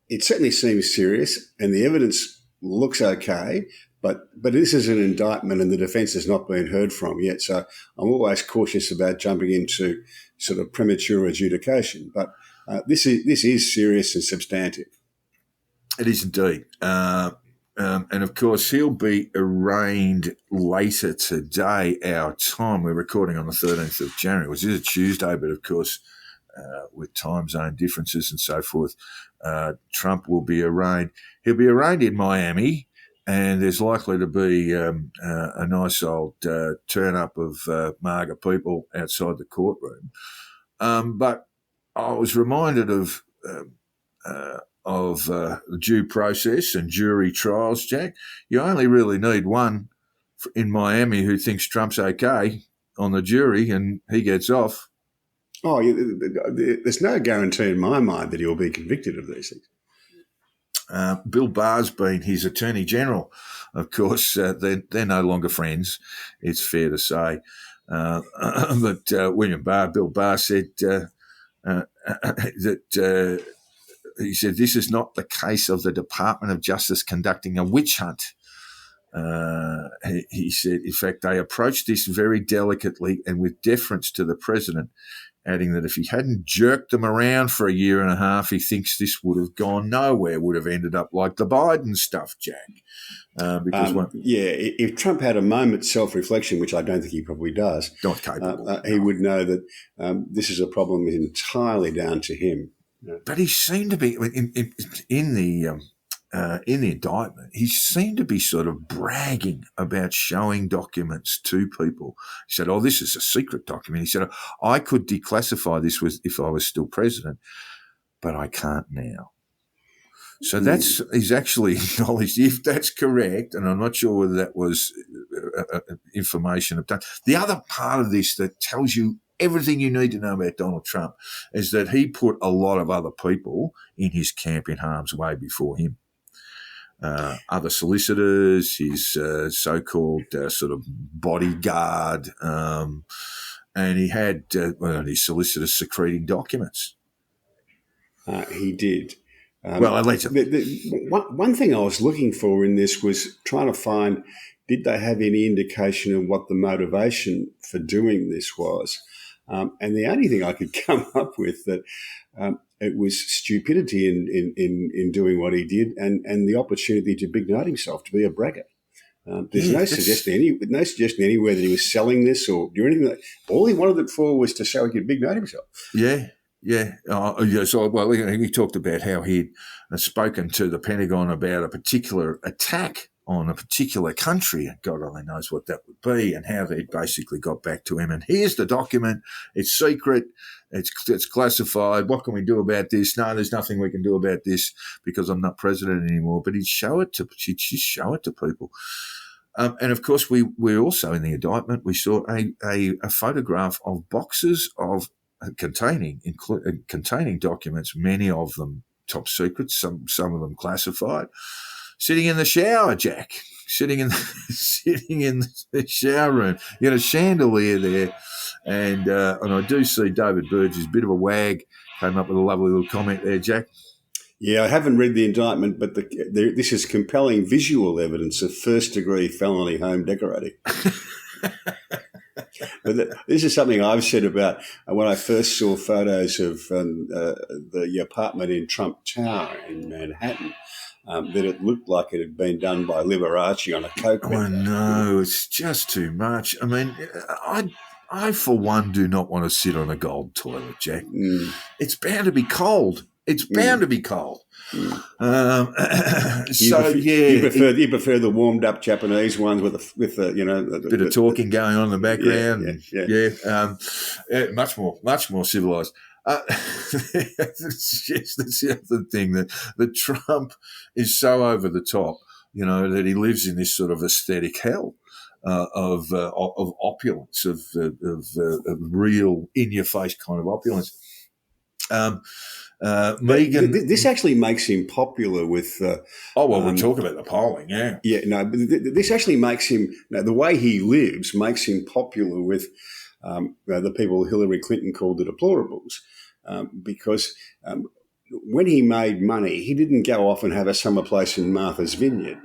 Speaker 7: it certainly seems serious, and the evidence looks okay, but this is an indictment and the defence has not been heard from yet. So I'm always cautious about jumping into sort of premature adjudication. But this is serious and substantive.
Speaker 6: It is indeed. And of course, he'll be arraigned later today, our time. We're recording on the 13th of January, which is a Tuesday, but of course, with time zone differences and so forth, Trump will be arraigned. He'll be arraigned in Miami, and there's likely to be a nice old turn-up of MAGA people outside the courtroom. But I was reminded of due process and jury trials, Jack. You only really need one in Miami who thinks Trump's okay on the jury, and he gets off.
Speaker 7: Oh, there's no guarantee in my mind that he'll be convicted of these things.
Speaker 6: Bill Barr's been his Attorney General. Of course, they're no longer friends, it's fair to say. But Bill Barr said that he said this is not the case of the Department of Justice conducting a witch hunt. He said, in fact, they approached this very delicately and with deference to the president, adding that if he hadn't jerked them around for a year and a half, he thinks this would have gone nowhere, would have ended up like the Biden stuff, Jack.
Speaker 7: If Trump had a moment's self-reflection, which I don't think he probably does,
Speaker 6: not capable,
Speaker 7: he would know that this is a problem entirely down to him.
Speaker 6: But he seemed to be in the indictment, he seemed to be sort of bragging about showing documents to people. He said, "Oh, this is a secret document." He said, "I could declassify this if I was still president, but I can't now." So he's actually acknowledged, if that's correct, and I'm not sure whether that was information obtained. The other part of this that tells you everything you need to know about Donald Trump is that he put a lot of other people in his camp in harm's way before him. Other solicitors, his so-called sort of bodyguard, and he had his solicitors secreting documents.
Speaker 7: He did.
Speaker 6: One
Speaker 7: thing I was looking for in this was trying to find, did they have any indication of what the motivation for doing this was? And the only thing I could come up with that it was stupidity in doing what he did, and the opportunity to big note himself, to be a braggart. There's no suggestion anywhere that he was selling this or doing anything. All he wanted it for was to show he could big note himself.
Speaker 6: Yeah. So, he talked about how he'd spoken to the Pentagon about a particular attack on a particular country, and God only knows what that would be, and how they basically got back to him. And here's the document. It's secret. It's classified. What can we do about this? No, there's nothing we can do about this because I'm not president anymore. But he'd just show it to people. And of course, we also in the indictment, we saw a photograph of boxes of containing documents, many of them top secret, some of them classified, sitting in the shower, Jack. Sitting in the shower room. You got a chandelier there, and I do see David Burgess, bit of a wag, came up with a lovely little comment there, Jack.
Speaker 7: Yeah, I haven't read the indictment, but this is compelling visual evidence of first-degree felony home decorating. But this is something I've said about when I first saw photos of the apartment in Trump Tower in Manhattan. That it looked like it had been done by Liberace on a coke.
Speaker 6: I know, it's just too much. I mean, I for one do not want to sit on a gold toilet, Jack. It's bound to be cold. It's bound to be cold. You prefer the warmed up Japanese ones with the bit of talking going on in the background. Yeah. Much more civilized. That's the other thing that Trump is so over the top, that he lives in this sort of aesthetic hell of opulence, of real in your face kind of opulence. Megan,
Speaker 7: this actually makes him popular with.
Speaker 6: We'll talk about the polling, yeah.
Speaker 7: Yeah, no, but this actually makes him. The way he lives makes him popular with the people Hillary Clinton called the deplorables, because when he made money, he didn't go off and have a summer place in Martha's Vineyard.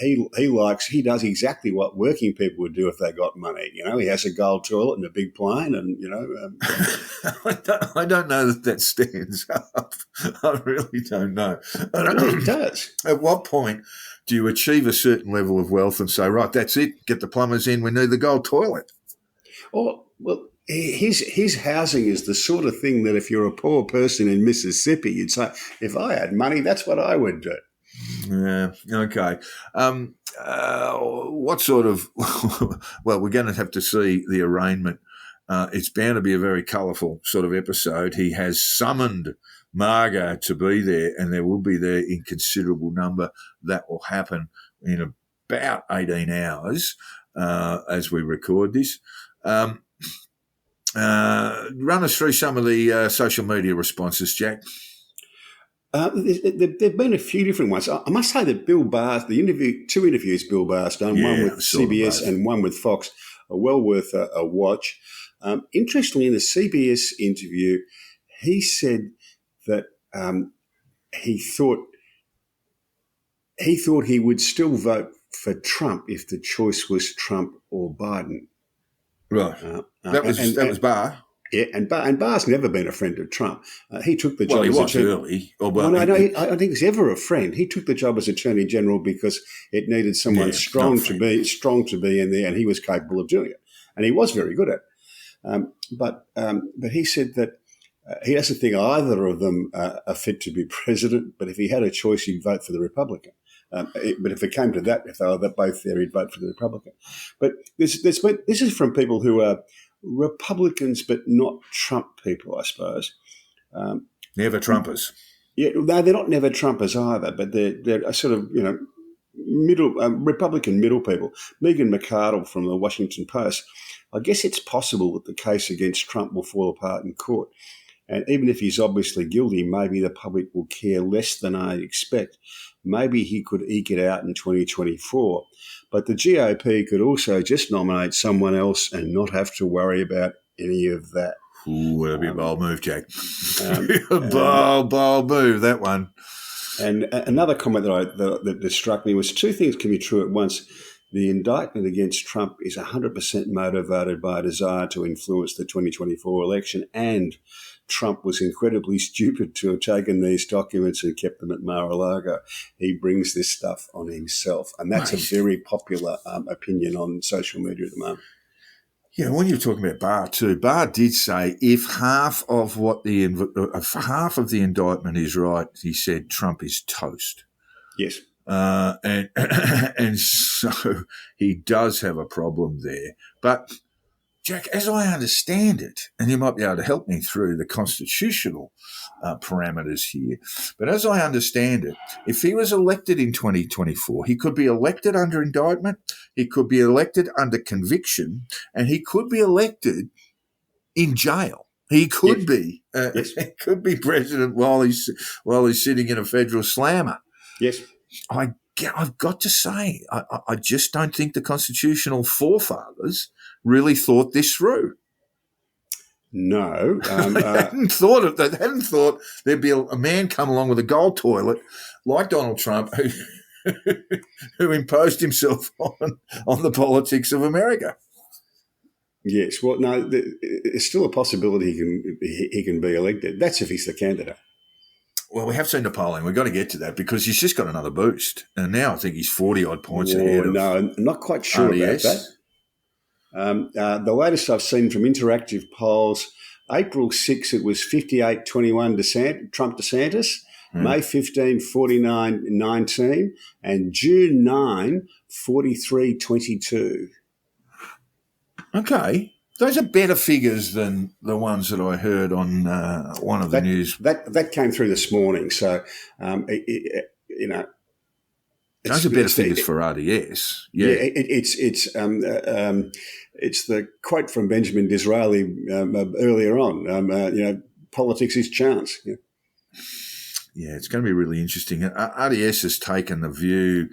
Speaker 7: He does exactly what working people would do if they got money. He has a gold toilet and a big plane, and
Speaker 6: I don't know that stands up. I really don't know.
Speaker 7: It does.
Speaker 6: At what point do you achieve a certain level of wealth and say, right, that's it, get the plumbers in, we need the gold toilet?
Speaker 7: Oh, well, his housing is the sort of thing that if you're a poor person in Mississippi, you'd say, if I had money, that's what I would do.
Speaker 6: Yeah, okay. What sort of – well, we're going to have to see the arraignment. It's bound to be a very colourful sort of episode. He has summoned Margot to be there, and there will be there in considerable number. That will happen in about 18 hours as we record this. Run us through some of the social media responses, Jack.
Speaker 7: There've been a few different ones. I must say that Bill Barr's, two interviews Bill Barr's done, one with CBS and one with Fox, are well worth a watch. Interestingly, in the CBS interview, he said that he thought he would still vote for Trump if the choice was Trump or Biden.
Speaker 6: Right. That was Barr.
Speaker 7: Yeah, and Barr's never been a friend of Trump. He took the job
Speaker 6: as
Speaker 7: attorney. I don't think he's ever a friend. He took the job as Attorney General because it needed someone strong to be in there, and he was capable of doing it, and he was very good at it. But he said that he doesn't think either of them are fit to be president. But if he had a choice, he'd vote for the Republican. But if it came to that, if they were both there, he'd vote for the Republican. But this is from people who are Republicans, but not Trump people, I suppose.
Speaker 6: Never Trumpers.
Speaker 7: Yeah, no, they're not never Trumpers either, but they're a sort of, middle Republican middle people. Megan McArdle from the Washington Post. I guess it's possible that the case against Trump will fall apart in court. And even if he's obviously guilty, maybe the public will care less than I expect. Maybe he could eke it out in 2024. But the GOP could also just nominate someone else and not have to worry about any of that.
Speaker 6: Ooh, that'd be a bold move, Jack. Bold move, that one.
Speaker 7: And another comment that struck me was two things can be true at once. The indictment against Trump is 100% motivated by a desire to influence the 2024 election, and Trump was incredibly stupid to have taken these documents and kept them at Mar-a-Lago. He brings this stuff on himself, and that's a very popular opinion on social media at the moment.
Speaker 6: Yeah, when you're talking about Barr too, Barr did say if half of the indictment is right, he said Trump is toast.
Speaker 7: Yes.
Speaker 6: And so he does have a problem there. But, Jack, as I understand it, and you might be able to help me through the constitutional parameters here, but as I understand it, if he was elected in 2024, he could be elected under indictment, he could be elected under conviction, and he could be elected in jail. He could
Speaker 7: Yes.
Speaker 6: be.
Speaker 7: Yes.
Speaker 6: He could be president while he's sitting in a federal slammer.
Speaker 7: Yes.
Speaker 6: I've got to say, I just don't think the constitutional forefathers really thought this through.
Speaker 7: No.
Speaker 6: They hadn't thought They hadn't thought there'd be a man come along with a gold toilet like Donald Trump who imposed himself on the politics of America.
Speaker 7: Yes. Well, no, it's still a possibility he can be elected. That's if he's the candidate.
Speaker 6: Well, we have seen the polling. We've got to get to that because he's just got another boost. And now I think he's 40-odd points ahead of
Speaker 7: No, I'm not quite sure
Speaker 6: RDS.
Speaker 7: about that. The latest I've seen from interactive polls, April 6, it was 58-21 Trump DeSantis, May 15, 49-19, and June 9, 43-22.
Speaker 6: Okay. Those are better figures than the ones that I heard on one of the news.
Speaker 7: That came through this morning. So,
Speaker 6: Those are better figures for RDS. Yeah.
Speaker 7: It's the quote from Benjamin Disraeli earlier on. Politics is chance. Yeah.
Speaker 6: Yeah, it's going to be really interesting. RDS has taken the view.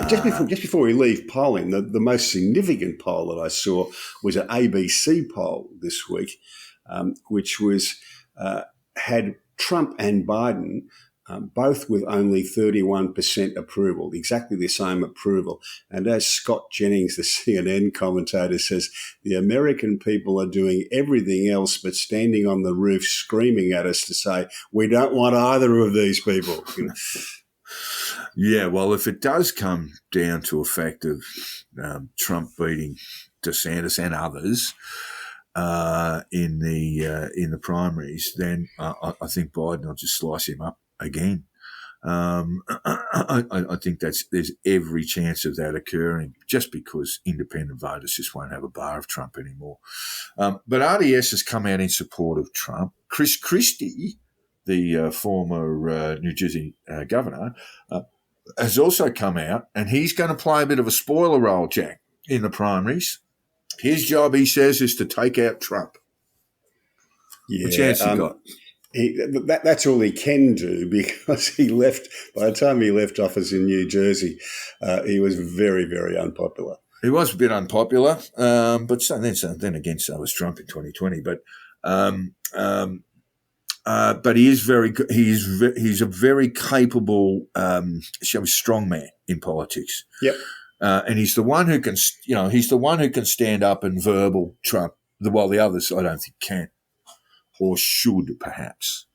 Speaker 7: Just before we leave polling, the most significant poll that I saw was an ABC poll this week, which was had Trump and Biden both with only 31% approval, exactly the same approval. And as Scott Jennings, the CNN commentator, says, the American people are doing everything else but standing on the roof screaming at us to say, we don't want either of these people.
Speaker 6: Yeah, well, if it does come down to a fact of Trump beating DeSantis and others in the primaries, then I think Biden will just slice him up again. I think there's every chance of that occurring just because independent voters just won't have a bar of Trump anymore. But RDS has come out in support of Trump. Chris Christie, the former New Jersey governor, has also come out, and he's going to play a bit of a spoiler role, Jack, in the primaries. His job, he says, is to take out Trump.
Speaker 7: Yeah,
Speaker 6: what chance he got?
Speaker 7: That's all he can do because he left. By the time he left office in New Jersey, he was very, very unpopular.
Speaker 6: He was a bit unpopular, but then again, so was Trump in 2020. But he is very good. He's a very capable, shall we, strong man in politics.
Speaker 7: Yep.
Speaker 6: And he's the one who can, he's the one who can stand up and verbal Trump, while the others I don't think can or should perhaps.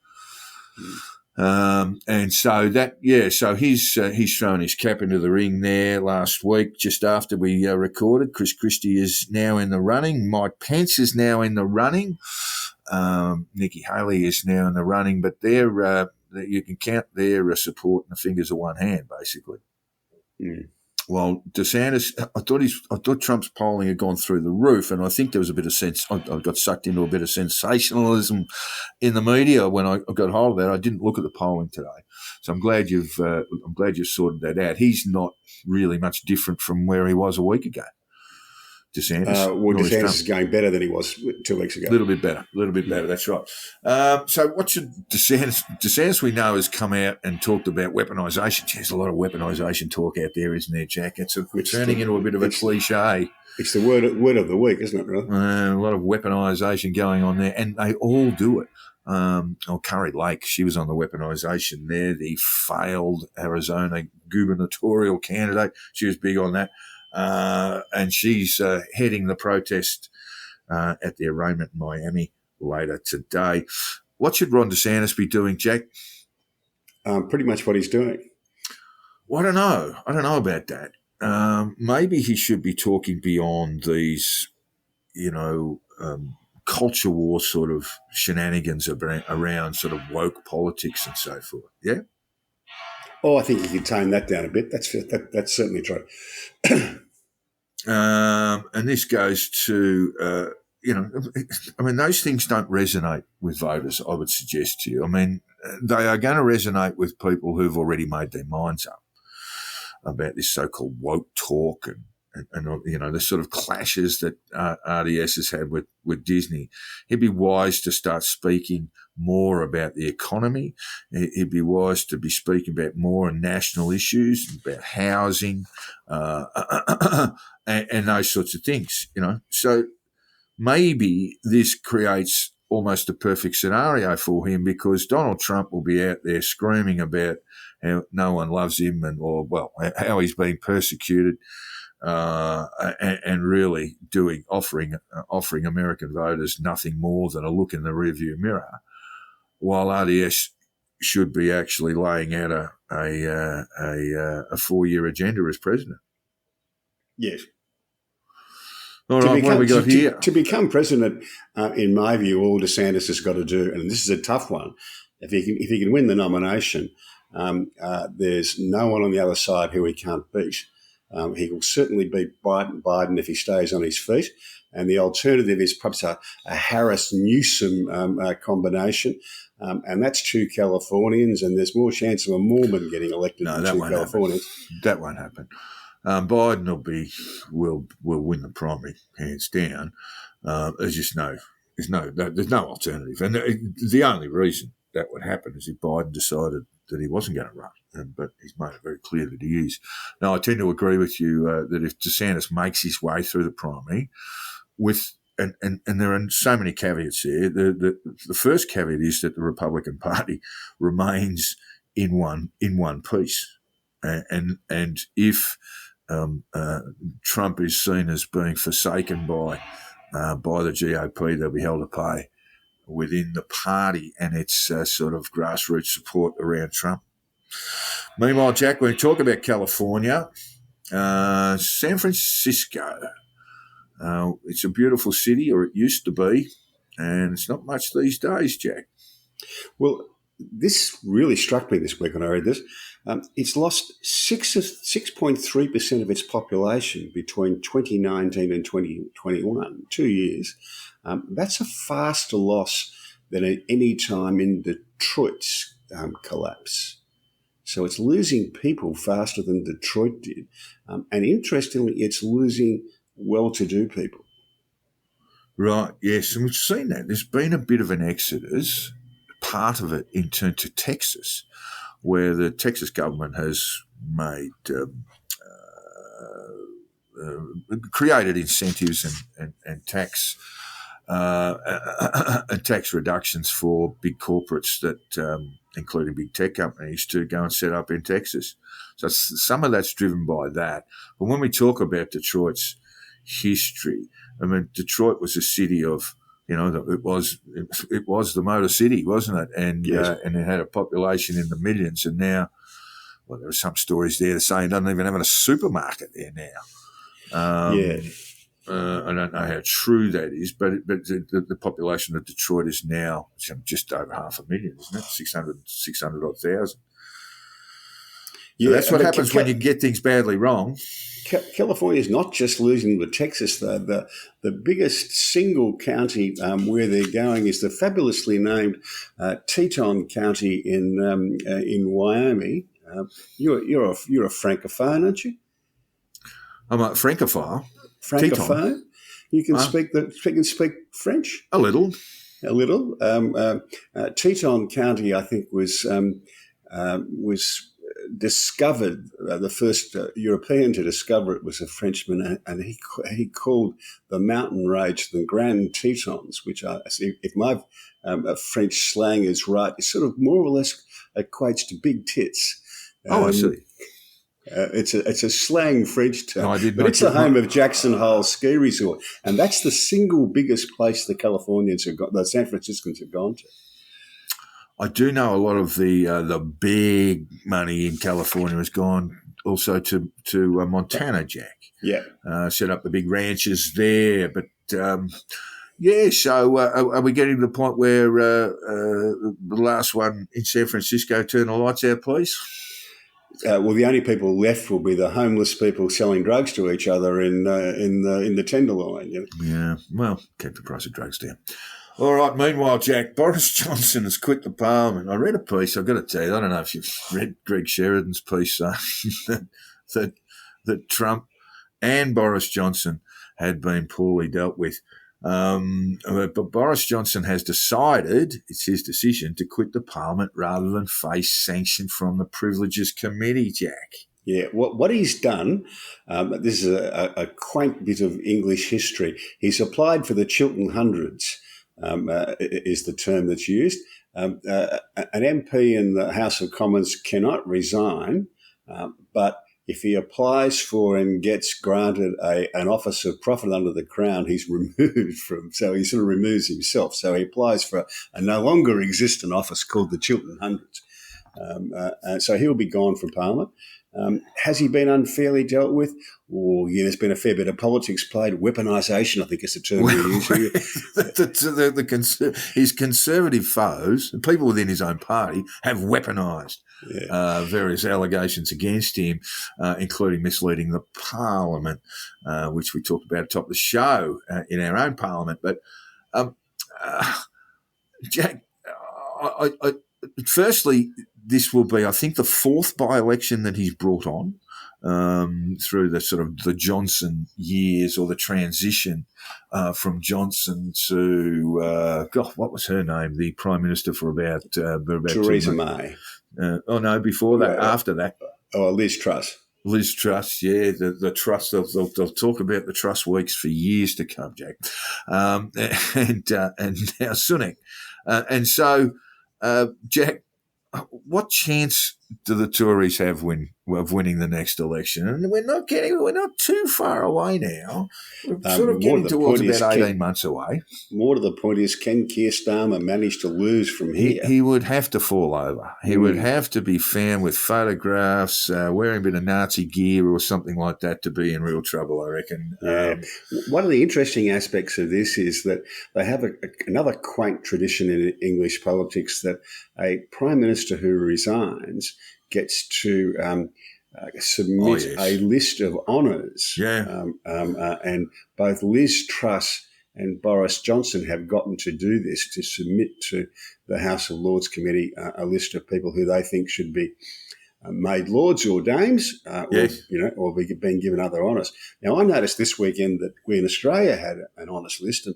Speaker 6: And so so he's thrown his cap into the ring there last week, just after we recorded. Chris Christie is now in the running. Mike Pence is now in the running. Nikki Haley is now in the running, but you can count their support in the fingers of one hand, basically.
Speaker 7: Mm.
Speaker 6: Well, DeSantis, I thought Trump's polling had gone through the roof, and I think there was a bit of I got sucked into a bit of sensationalism in the media when I got hold of that. I didn't look at the polling today, so I'm glad you've sorted that out. He's not really much different from where he was a week ago. DeSantis.
Speaker 7: DeSantis is going better than he was 2 weeks ago.
Speaker 6: A little bit better. That's right. So what should DeSantis we know has come out and talked about weaponisation. There's a lot of weaponisation talk out there, isn't there, Jack? It's turning into a bit of a cliche.
Speaker 7: It's the word of the week, isn't it, really?
Speaker 6: A lot of weaponisation going on there, and they all do it. Curry Lake, she was on the weaponisation there, the failed Arizona gubernatorial candidate. She was big on that. And she's heading the protest at the arraignment in Miami later today. What should Ron DeSantis be doing, Jack?
Speaker 7: Pretty much what he's doing.
Speaker 6: Well, I don't know about that. Maybe he should be talking beyond these, culture war sort of shenanigans around sort of woke politics and so forth. Yeah?
Speaker 7: Oh, I think you can tone that down a bit. That's certainly true.
Speaker 6: And this goes to, those things don't resonate with voters, I would suggest to you. I mean, they are going to resonate with people who've already made their minds up about this so-called woke talk and and the sort of clashes that RDS has had with Disney, he'd be wise to start speaking more about the economy. He'd be wise to be speaking about more national issues, about housing, and those sorts of things, So maybe this creates almost a perfect scenario for him, because Donald Trump will be out there screaming about how no one loves him or how he's being persecuted, and really offering American voters nothing more than a look in the rearview mirror, while RDS should be actually laying out a 4-year agenda as president.
Speaker 7: Yes.
Speaker 6: All right, what have we got here?
Speaker 7: To become president, in my view, all DeSantis has got to do, and this is a tough one, if he can win the nomination, there's no one on the other side who he can't beat. He will certainly beat Biden if he stays on his feet. And the alternative is perhaps a Harris-Newsom combination. And that's 2 Californians, and there's more chance of a Mormon getting elected than 2 Californians.
Speaker 6: That won't happen. Biden will win the primary hands down. There's no alternative, and the only reason that would happen is if Biden decided that he wasn't going to run, but he's made it very clear that he is. Now, I tend to agree with you that if DeSantis makes his way through the primary, and there are so many caveats here. The first caveat is that the Republican Party remains in one piece, and if Trump is seen as being forsaken by the GOP, they'll be held to pay within the party and its sort of grassroots support around Trump. Meanwhile, Jack, when we talk about California, San Francisco, it's a beautiful city, or it used to be, and it's not much these days, Jack.
Speaker 7: Well, this really struck me this week when I read this. It's lost 6.3% of its population between 2019 and 2021, 2 years. That's a faster loss than at any time in Detroit's collapse. So it's losing people faster than Detroit did. And interestingly, it's losing well-to-do people.
Speaker 6: Right, yes, and we've seen that. There's been a bit of an exodus, part of it in turn to Texas, where the Texas government has made created incentives and tax reductions for big corporates that, including big tech companies, to go and set up in Texas. So some of that's driven by that. But when we talk about Detroit's history, I mean, Detroit was a city of, it was the Motor City, wasn't it? And
Speaker 7: yes.
Speaker 6: And it had a population in the millions. And now, there are some stories there saying it doesn't even have a supermarket there now. I don't know how true that is, but the population of Detroit is now just over 500,000, isn't it? 600 odd thousand. So that's what happens when you get things badly wrong.
Speaker 7: California is not just losing to Texas, though. The biggest single county where they're going is the fabulously named Teton County in Wyoming. You're a francophone, aren't you?
Speaker 6: I'm a francophone.
Speaker 7: Francophone. You can speak French.
Speaker 6: A little.
Speaker 7: Teton County, I think, was discovered. The first European to discover it was a Frenchman, and he called the mountain range the Grand Tetons, which if my French slang is right, it sort of more or less equates to big tits.
Speaker 6: I see.
Speaker 7: It's a slang French term,
Speaker 6: no,
Speaker 7: but it's the home of Jackson Hole Ski Resort, and that's the single biggest place the San Franciscans have gone to.
Speaker 6: I do know a lot of the big money in California has gone also to Montana, Jack.
Speaker 7: Yeah,
Speaker 6: set up the big ranches there, but. So are we getting to the point where the last one in San Francisco turn the lights out, please?
Speaker 7: Well, the only people left will be the homeless people selling drugs to each other in the Tenderloin. You know?
Speaker 6: Yeah, well, keep the price of drugs down. All right, meanwhile, Jack, Boris Johnson has quit the Parliament. I read a piece, I've got to tell you, I don't know if you've read Greg Sheridan's piece that Trump and Boris Johnson had been poorly dealt with. But Boris Johnson has decided, it's his decision, to quit the parliament rather than face sanction from the Privileges Committee, Jack.
Speaker 7: Yeah, what he's done, this is a quaint bit of English history. He's applied for the Chiltern Hundreds, is the term that's used. An MP in the House of Commons cannot resign, but if he applies for and gets granted an office of profit under the Crown, he's removed from, so he sort of removes himself. So he applies for a no longer existent office called the Chiltern Hundreds. So he'll be gone from Parliament. Has he been unfairly dealt with? Oh, yeah, there's been a fair bit of politics played. Weaponisation, I think is the term we use here.
Speaker 6: His conservative foes, and people within his own party, have weaponised various allegations against him, including misleading the Parliament, which we talked about at the top of the show in our own Parliament. But, Jack, firstly, this will be, I think, the fourth by-election that he's brought on through the sort of the Johnson years, or the transition from Johnson to, what was her name? The Prime Minister for about
Speaker 7: Theresa May.
Speaker 6: Before that, after that.
Speaker 7: Oh, Liz Truss.
Speaker 6: Liz Truss, yeah, the Truss. They'll talk about the Truss weeks for years to come, Jack. And now Sunak. And so, Jack, what chance do the Tories have of winning the next election? And we're not too far away now. We're sort of getting towards about 18 months away.
Speaker 7: More to the point is, can Keir Starmer manage to lose from here?
Speaker 6: He would have to fall over. He would have to be found with photographs, wearing a bit of Nazi gear or something like that to be in real trouble, I reckon.
Speaker 7: One of the interesting aspects of this is that they have another quaint tradition in English politics, that a Prime Minister who resigns gets to submit a list of honours.
Speaker 6: Yeah.
Speaker 7: And both Liz Truss and Boris Johnson have gotten to do this, to submit to the House of Lords Committee a list of people who they think should be made lords or dames, or being given other honours. Now, I noticed this weekend that we in Australia had an honours list, and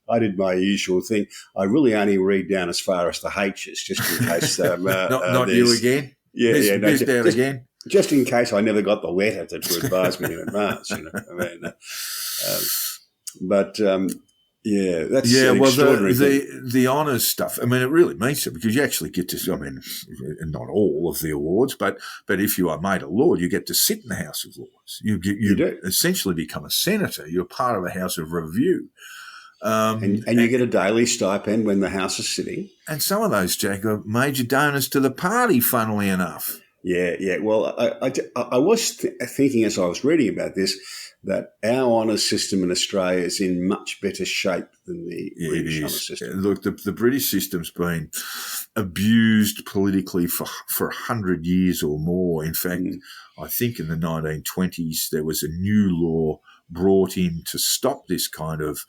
Speaker 7: I did my usual thing. I really only read down as far as the H's, just in case.
Speaker 6: not you again. Missed out again.
Speaker 7: Just in case I never got the letter to advise me in advance. That's extraordinary.
Speaker 6: The honours stuff. I mean, it really means it, because you actually get to. I mean, not all of the awards, but if you are made a lord, you get to sit in the House of Lords. You do essentially become a senator. You're part of the House of Review.
Speaker 7: And you get a daily stipend when the House is sitting. And
Speaker 6: some of those, Jack, are major donors to the party, funnily enough.
Speaker 7: Yeah. Well, I was thinking as I was reading about this that our honours system in Australia is in much better shape than the British honours system.
Speaker 6: Look, the British system's been abused politically for 100 years or more. In fact, I think in the 1920s there was a new law brought in to stop this kind of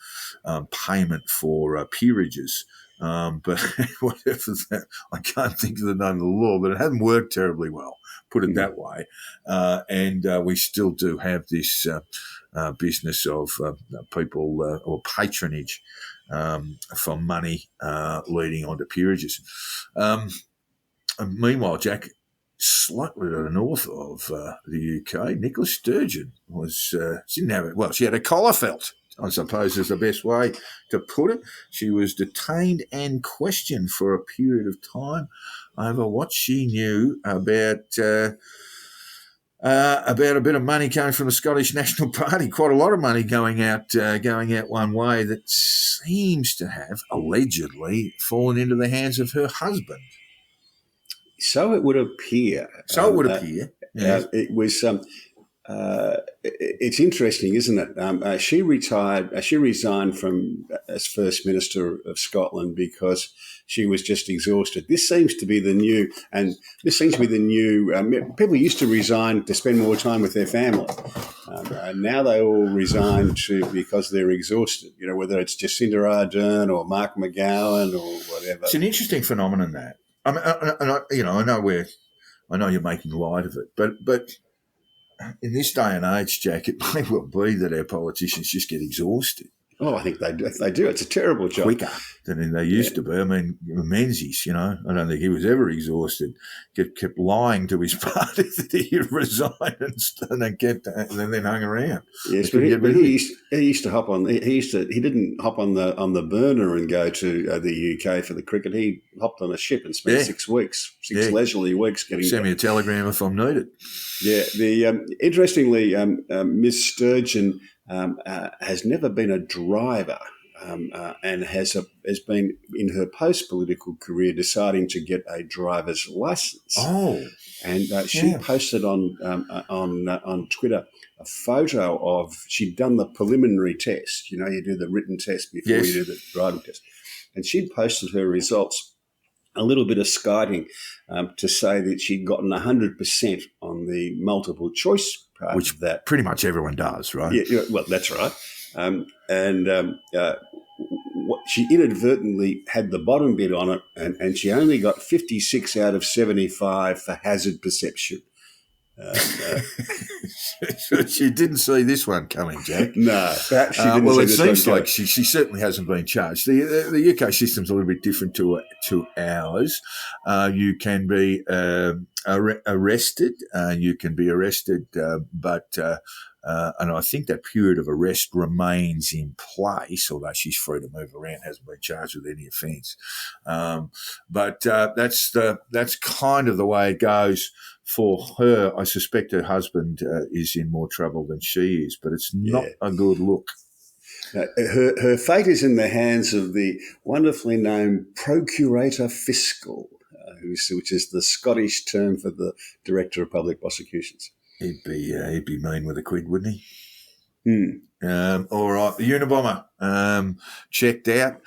Speaker 6: payment for peerages. But whatever that, I can't think of the name of the law, but it hasn't worked terribly well, put it that way. And we still do have this business of people or patronage for money leading on to peerages. Meanwhile, Jack, slightly to the north of the UK, Nicola Sturgeon was, she had a collar felt, I suppose is the best way to put it. She was detained and questioned for a period of time over what she knew about a bit of money coming from the Scottish National Party, quite a lot of money going out one way that seems to have allegedly fallen into the hands of her husband.
Speaker 7: So it would appear.
Speaker 6: Yes.
Speaker 7: It was. It's interesting, isn't it? She retired. She resigned from as First Minister of Scotland because she was just exhausted. This seems to be the new. People used to resign to spend more time with their family. Now they all resign because they're exhausted. Whether it's Jacinda Ardern or Mark McGowan or whatever.
Speaker 6: It's an interesting phenomenon that. I know you're making light of it, but in this day and age, Jack, it may well be that our politicians just get exhausted
Speaker 7: Oh, I think they do. They do. It's a terrible job.
Speaker 6: quicker than they used to be. I mean, Menzies, I don't think he was ever exhausted. Kept lying to his party that he'd resign and then hung around.
Speaker 7: Yes, but he used to hop on. He didn't hop on the burner and go to the UK for the cricket. He hopped on a ship and spent 6 weeks, leisurely weeks getting.
Speaker 6: Send me a telegram if I'm needed.
Speaker 7: Yeah. Interestingly, Miss Sturgeon has never been a driver, and has been in her post-political career deciding to get a driver's license.
Speaker 6: Oh,
Speaker 7: and she posted on Twitter a photo of she'd done the preliminary test. You do the written test before you do the driving test, and she'd posted her results. A little bit of skiting to say that she'd gotten 100% on the multiple choice part,
Speaker 6: which
Speaker 7: of that.
Speaker 6: Pretty much everyone does, right?
Speaker 7: Yeah, well, that's right. She inadvertently had the bottom bit on it, and she only got 56 out of 75 for hazard perception.
Speaker 6: She didn't see this one coming, Jack.
Speaker 7: No, perhaps she didn't.
Speaker 6: Well,
Speaker 7: see
Speaker 6: it
Speaker 7: this
Speaker 6: seems
Speaker 7: one
Speaker 6: like she certainly hasn't been charged. The UK system's a little bit different to ours. You can be arrested. You can be arrested, but and I think that period of arrest remains in place, although she's free to move around, hasn't been charged with any offence. But that's kind of the way it goes for her. I suspect her husband is in more trouble than she is, but it's not a good look.
Speaker 7: Her fate is in the hands of the wonderfully named Procurator Fiscal, which is the Scottish term for the Director of Public Prosecutions. He'd
Speaker 6: be mean with a quid, wouldn't he? All right, the Unabomber checked out.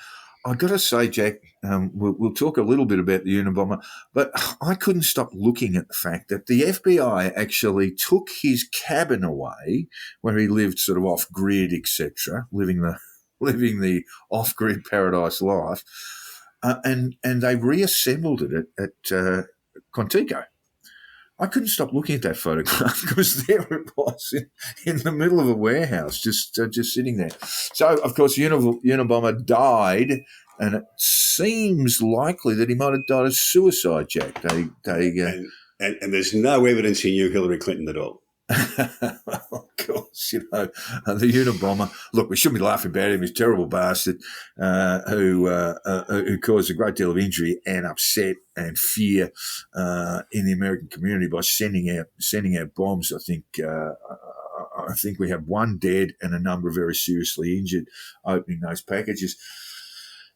Speaker 6: I've got to say, Jack, we'll talk a little bit about the Unabomber, but I couldn't stop looking at the fact that the FBI actually took his cabin away where he lived sort of off-grid, etc., living the off-grid paradise life, and they reassembled it at Quantico. I couldn't stop looking at that photograph because there it was in the middle of a warehouse, just sitting there. So, of course, Unabomber died, and it seems likely that he might have died of suicide, Jack.
Speaker 7: And there's no evidence he knew Hillary Clinton at all.
Speaker 6: Well, of course, the Unabomber. Look, we shouldn't be laughing about him. He's a terrible bastard who caused a great deal of injury and upset and fear in the American community by sending out bombs. I think we have one dead and a number very seriously injured opening those packages.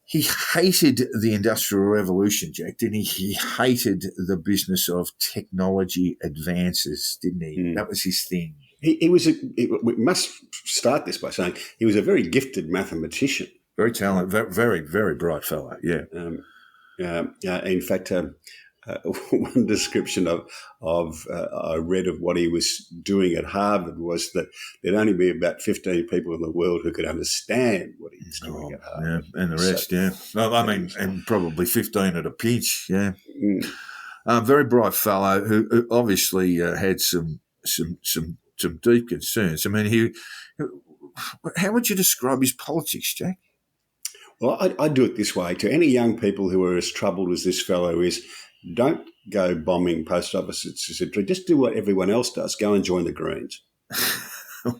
Speaker 6: He hated the Industrial Revolution, Jack, didn't he? He hated the business of technology advances, didn't he? That was his thing.
Speaker 7: We must start this by saying he was a very gifted mathematician.
Speaker 6: Very talented, very, very bright fellow, yeah.
Speaker 7: In fact, one description I read of what he was doing at Harvard was that there'd only be about 15 people in the world who could understand what he was doing at Harvard.
Speaker 6: Yeah, and the rest, Well, I mean, and probably 15 at a pinch, yeah. Very bright fellow who obviously had some deep concerns. I mean, how would you describe his politics, Jack?
Speaker 7: Well, I do it this way. To any young people who are as troubled as this fellow is, don't go bombing post offices, etc. Just do what everyone else does. Go and join the Greens.
Speaker 6: I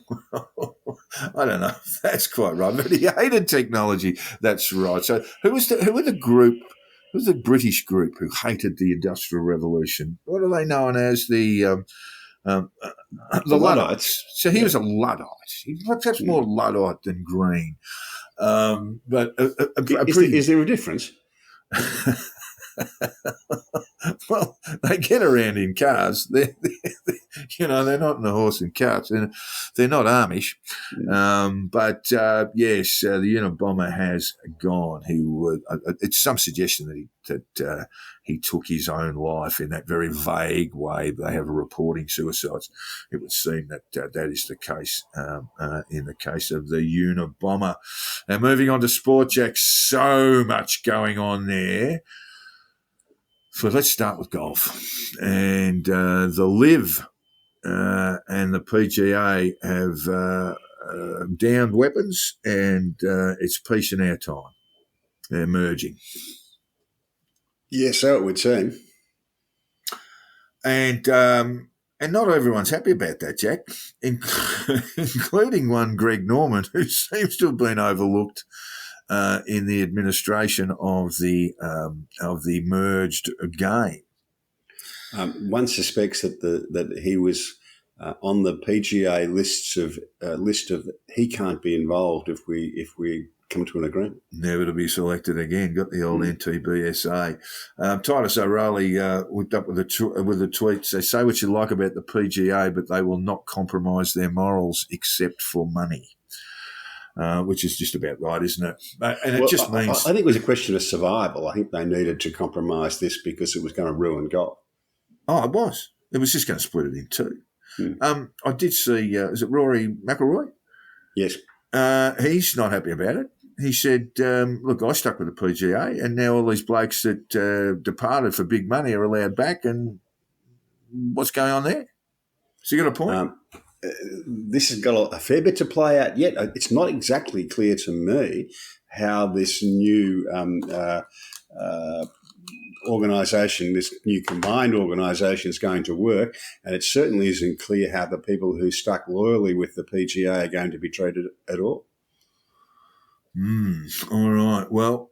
Speaker 6: don't know if that's quite right, but he hated technology. That's right. So who was the group? Who was the British group who hated the Industrial Revolution? What are they known as? The Luddites. So he was a Luddite. He was perhaps more Luddite than Green. But
Speaker 7: is there a difference?
Speaker 6: Well, they get around in cars. They're not in a horse and carts. They're not Amish. But yes, the Unabomber has gone. It's some suggestion that he took his own life in that very vague way they have reporting suicides. It would seem that that is the case in the case of the Unabomber. Now, moving on to sport, Jack, so much going on there. So let's start with golf. And the Live and the PGA have downed weapons, and it's peace in our time. They're merging.
Speaker 7: Yeah, so it would seem.
Speaker 6: And not everyone's happy about that, Jack, including one Greg Norman, who seems to have been overlooked in the administration of the merged game.
Speaker 7: One suspects that he was on the PGA list of he can't be involved if we come to an agreement.
Speaker 6: Never to be selected again. Got the old NTBSA. Titus O'Reilly whipped up with a tweet. Say what you like about the PGA, but they will not compromise their morals except for money. Which is just about right, isn't it? And it just means...
Speaker 7: I think it was a question of survival. I think they needed to compromise this because it was going to ruin golf.
Speaker 6: Oh, it was. It was just going to split it in two. I did see, is it Rory McIlroy?
Speaker 7: Yes.
Speaker 6: He's not happy about it. He said, look, I stuck with the PGA, and now all these blokes that departed for big money are allowed back, and what's going on there? So you got a point?
Speaker 7: This has got a fair bit to play out yet. It's not exactly clear to me how this new organisation, this new combined organisation is going to work, and it certainly isn't clear how the people who stuck loyally with the PGA are going to be treated at all.
Speaker 6: All right. Well,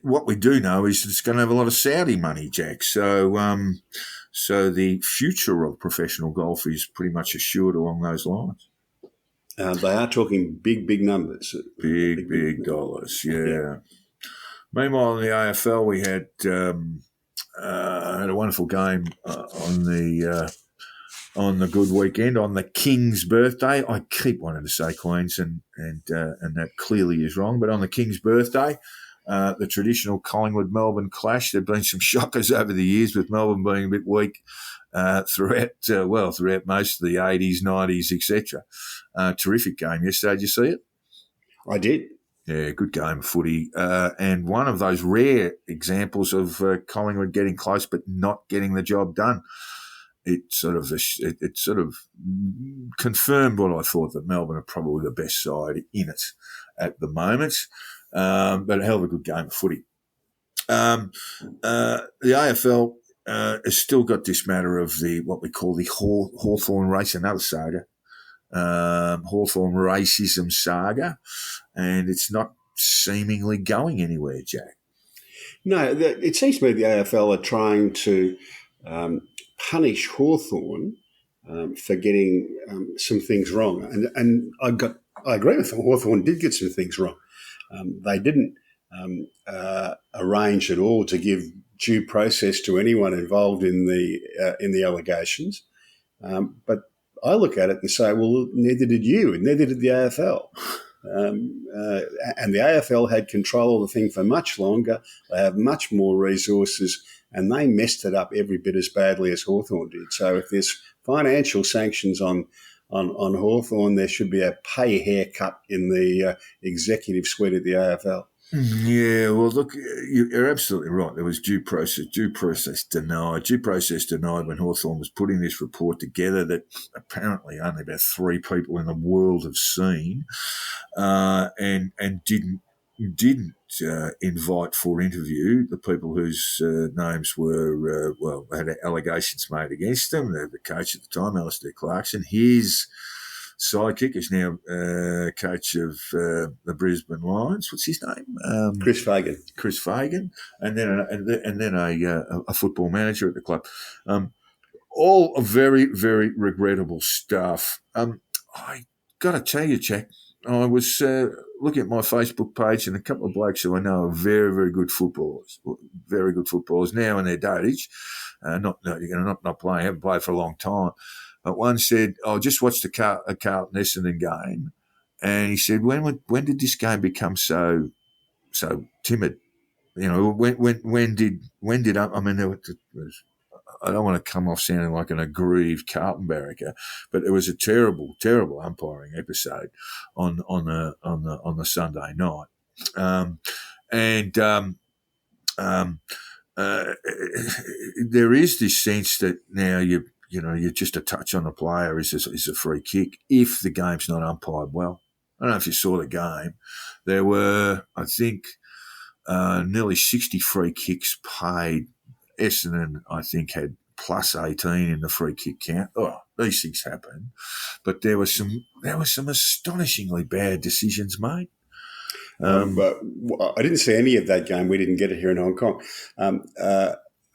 Speaker 6: what we do know is it's going to have a lot of Saudi money, Jack. So the future of professional golf is pretty much assured along those lines.
Speaker 7: They are talking big numbers.
Speaker 6: Big dollars, yeah. Meanwhile, in the AFL, we had a wonderful game on the good weekend, on the King's birthday. I keep wanting to say Queens, and that clearly is wrong. But on the King's birthday, the traditional Collingwood-Melbourne clash. There have been some shockers over the years, with Melbourne being a bit weak throughout most of the 80s, 90s, etc. Terrific game yesterday. Did you see it?
Speaker 7: I did.
Speaker 6: Yeah, good game of footy, and one of those rare examples of Collingwood getting close but not getting the job done. It sort of confirmed what I thought, that Melbourne are probably the best side in it at the moment. But a hell of a good game of footy. The AFL has still got this matter of what we call the Hawthorn race, another saga, Hawthorn racism saga, and it's not seemingly going anywhere, Jack.
Speaker 7: No, it seems to me the AFL are trying to punish Hawthorn for getting some things wrong, and I agree with them. Hawthorn did get some things wrong. They didn't arrange at all to give due process to anyone involved in the allegations. But I look at it and say, well, neither did you, and neither did the AFL. And the AFL had control of the thing for much longer. They have much more resources, and they messed it up every bit as badly as Hawthorn did. So if there's financial sanctions on Hawthorn, there should be a pay haircut in the executive suite of the AFL.
Speaker 6: Yeah, well, look, you're absolutely right. There was due process denied when Hawthorn was putting this report together that apparently only about 3 people in the world have seen, and didn't invite for interview the people whose names were, had allegations made against them. The coach at the time, Alistair Clarkson, his sidekick is now coach of the Brisbane Lions. What's his name?
Speaker 7: Chris Fagan.
Speaker 6: Chris Fagan, and then a football manager at the club. All very, very regrettable stuff. I got to tell you, Jack, I was looking at my Facebook page, and a couple of blokes who I know are very, very good footballers now in their dotage. Not playing, haven't played for a long time. But one said, "I just watched the Carlton Essendon game," and he said, "When did this game become so timid? You know, when did I mean, there was, I don't want to come off sounding like an aggrieved Carlton barracker, but it was a terrible, terrible umpiring episode on the Sunday night, there is this sense that now you're just a touch on the player is a free kick if the game's not umpired well. I don't know if you saw the game. There were, I think, nearly 60 free kicks paid. Essendon, I think, had plus 18 in the free kick count. Oh, these things happen. But there were some astonishingly bad decisions made.
Speaker 7: But I didn't see any of that game. We didn't get it here in Hong Kong.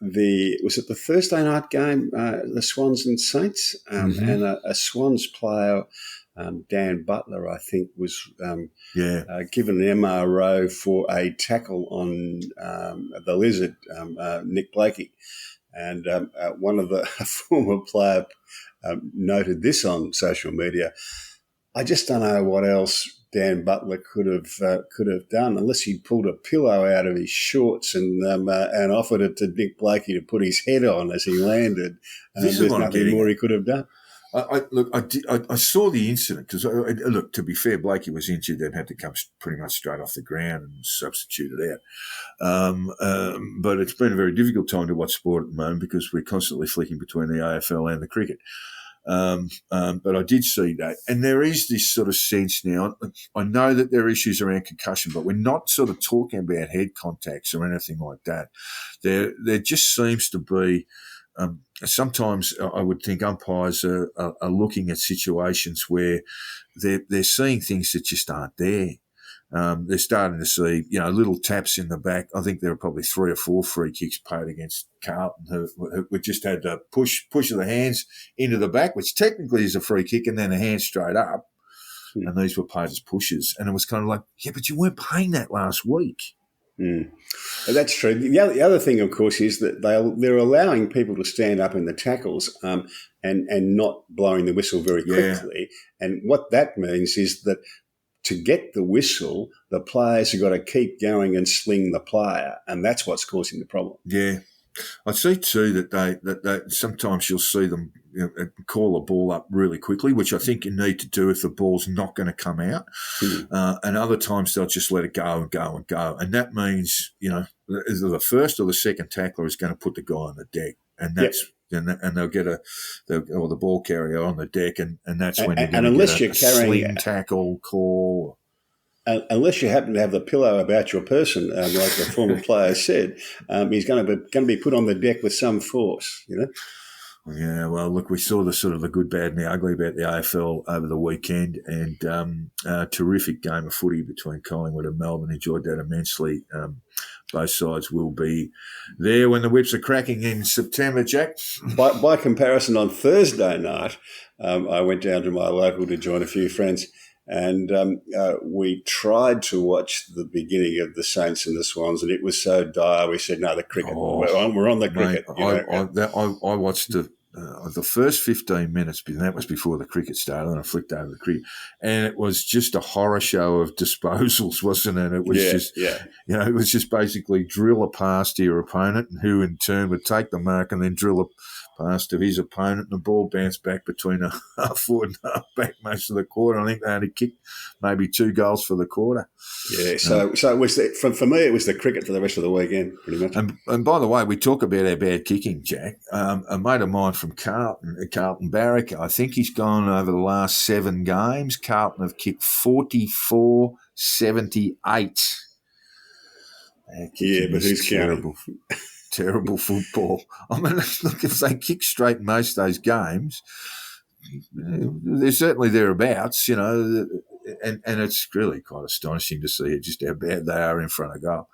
Speaker 7: Was it the Thursday night game, the Swans and Saints, and a Swans player, Dan Butler, I think, was given an MRO for a tackle on the Lizard, Nick Blakey, and one of the former player noted this on social media. I just don't know what else Dan Butler could have done, unless he pulled a pillow out of his shorts and offered it to Nick Blakey to put his head on as he landed. There's nothing more he could have done.
Speaker 6: I saw the incident because, to be fair, Blakey was injured and had to come pretty much straight off the ground and substituted out. But it's been a very difficult time to watch sport at the moment because we're constantly flicking between the AFL and the cricket. But I did see that. And there is this sort of sense now, I know that there are issues around concussion, but we're not sort of talking about head contacts or anything like that. There just seems to be, sometimes I would think umpires are looking at situations where they're seeing things that just aren't there. They're starting to see, little taps in the back. I think there are probably 3 or 4 free kicks paid against Carlton who just had to push of the hands into the back, which technically is a free kick, and then a hand straight up. And these were paid as pushes. And it was kind of like, yeah, but you weren't paying that last week.
Speaker 7: That's true. The other thing, of course, is that they're allowing people to stand up in the tackles and not blowing the whistle very quickly. Yeah. And what that means is that to get the whistle, the players have got to keep going and sling the player, and that's what's causing the problem.
Speaker 6: Yeah. I see too that they sometimes you'll see them call a ball up really quickly, which I think you need to do if the ball's not going to come out. And other times they'll just let it go and go and go. And that means, either the first or the second tackler is going to put the guy on the deck. And that's and they'll get the ball carrier on the deck, and that's when you're going to get a sling tackle call.
Speaker 7: Unless you happen to have the pillow about your person, like the former player said, he's going to be put on the deck with some force,
Speaker 6: Yeah, well, look, we saw the sort of the good, bad, and the ugly about the AFL over the weekend, and a terrific game of footy between Collingwood and Melbourne. Enjoyed that immensely. Both sides will be there when the whips are cracking in September, Jack.
Speaker 7: By comparison, on Thursday night, I went down to my local to join a few friends, and we tried to watch the beginning of the Saints and the Swans, and it was so dire. We said, "No, the cricket. We're on the cricket."
Speaker 6: Mate, I watched the first 15 minutes, and that was before the cricket started, and I flicked over the cricket, and it was just a horror show of disposals, wasn't it? It was it was just basically drill a pass to your opponent, and who in turn would take the mark and then drill a pass to his opponent, and the ball bounced back between a half forward and half back most of the quarter. I think they only kicked maybe 2 goals for the quarter.
Speaker 7: Yeah, so it was for me, it was the cricket for the rest of the weekend, pretty much.
Speaker 6: And by the way, we talk about our bad kicking, Jack. A mate of mine from Carlton Barrack, I think he's gone over the last 7 games. Carlton have kicked 44-78.
Speaker 7: Yeah, but who's
Speaker 6: terrible? Terrible football. I mean, look, if they kick straight in most of those games, they're certainly thereabouts, and it's really quite astonishing to see just how bad they are in front of goal.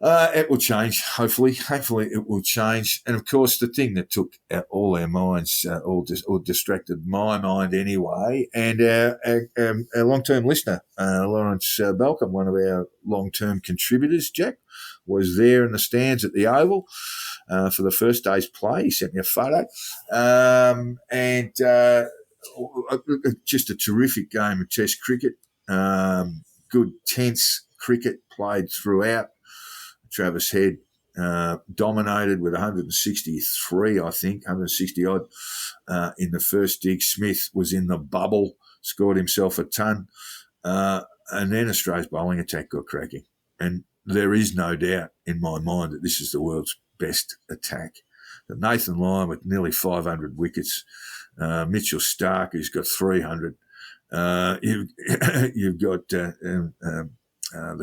Speaker 6: It will change, hopefully. Hopefully it will change. And, of course, the thing that took all our minds, or distracted my mind anyway, and our long-term listener, Lawrence Balcom, one of our long-term contributors, Jack, was there in the stands at the Oval for the first day's play. He sent me a photo. Just a terrific game of Test cricket. Good, tense cricket played throughout. Travis Head dominated with 163, I think, 160-odd in the first dig. Smith was in the bubble, scored himself a ton. And then Australia's bowling attack got cracking. And there is no doubt in my mind that this is the world's best attack. Nathan Lyon with nearly 500 wickets. Mitchell Stark, who's got 300. You've got the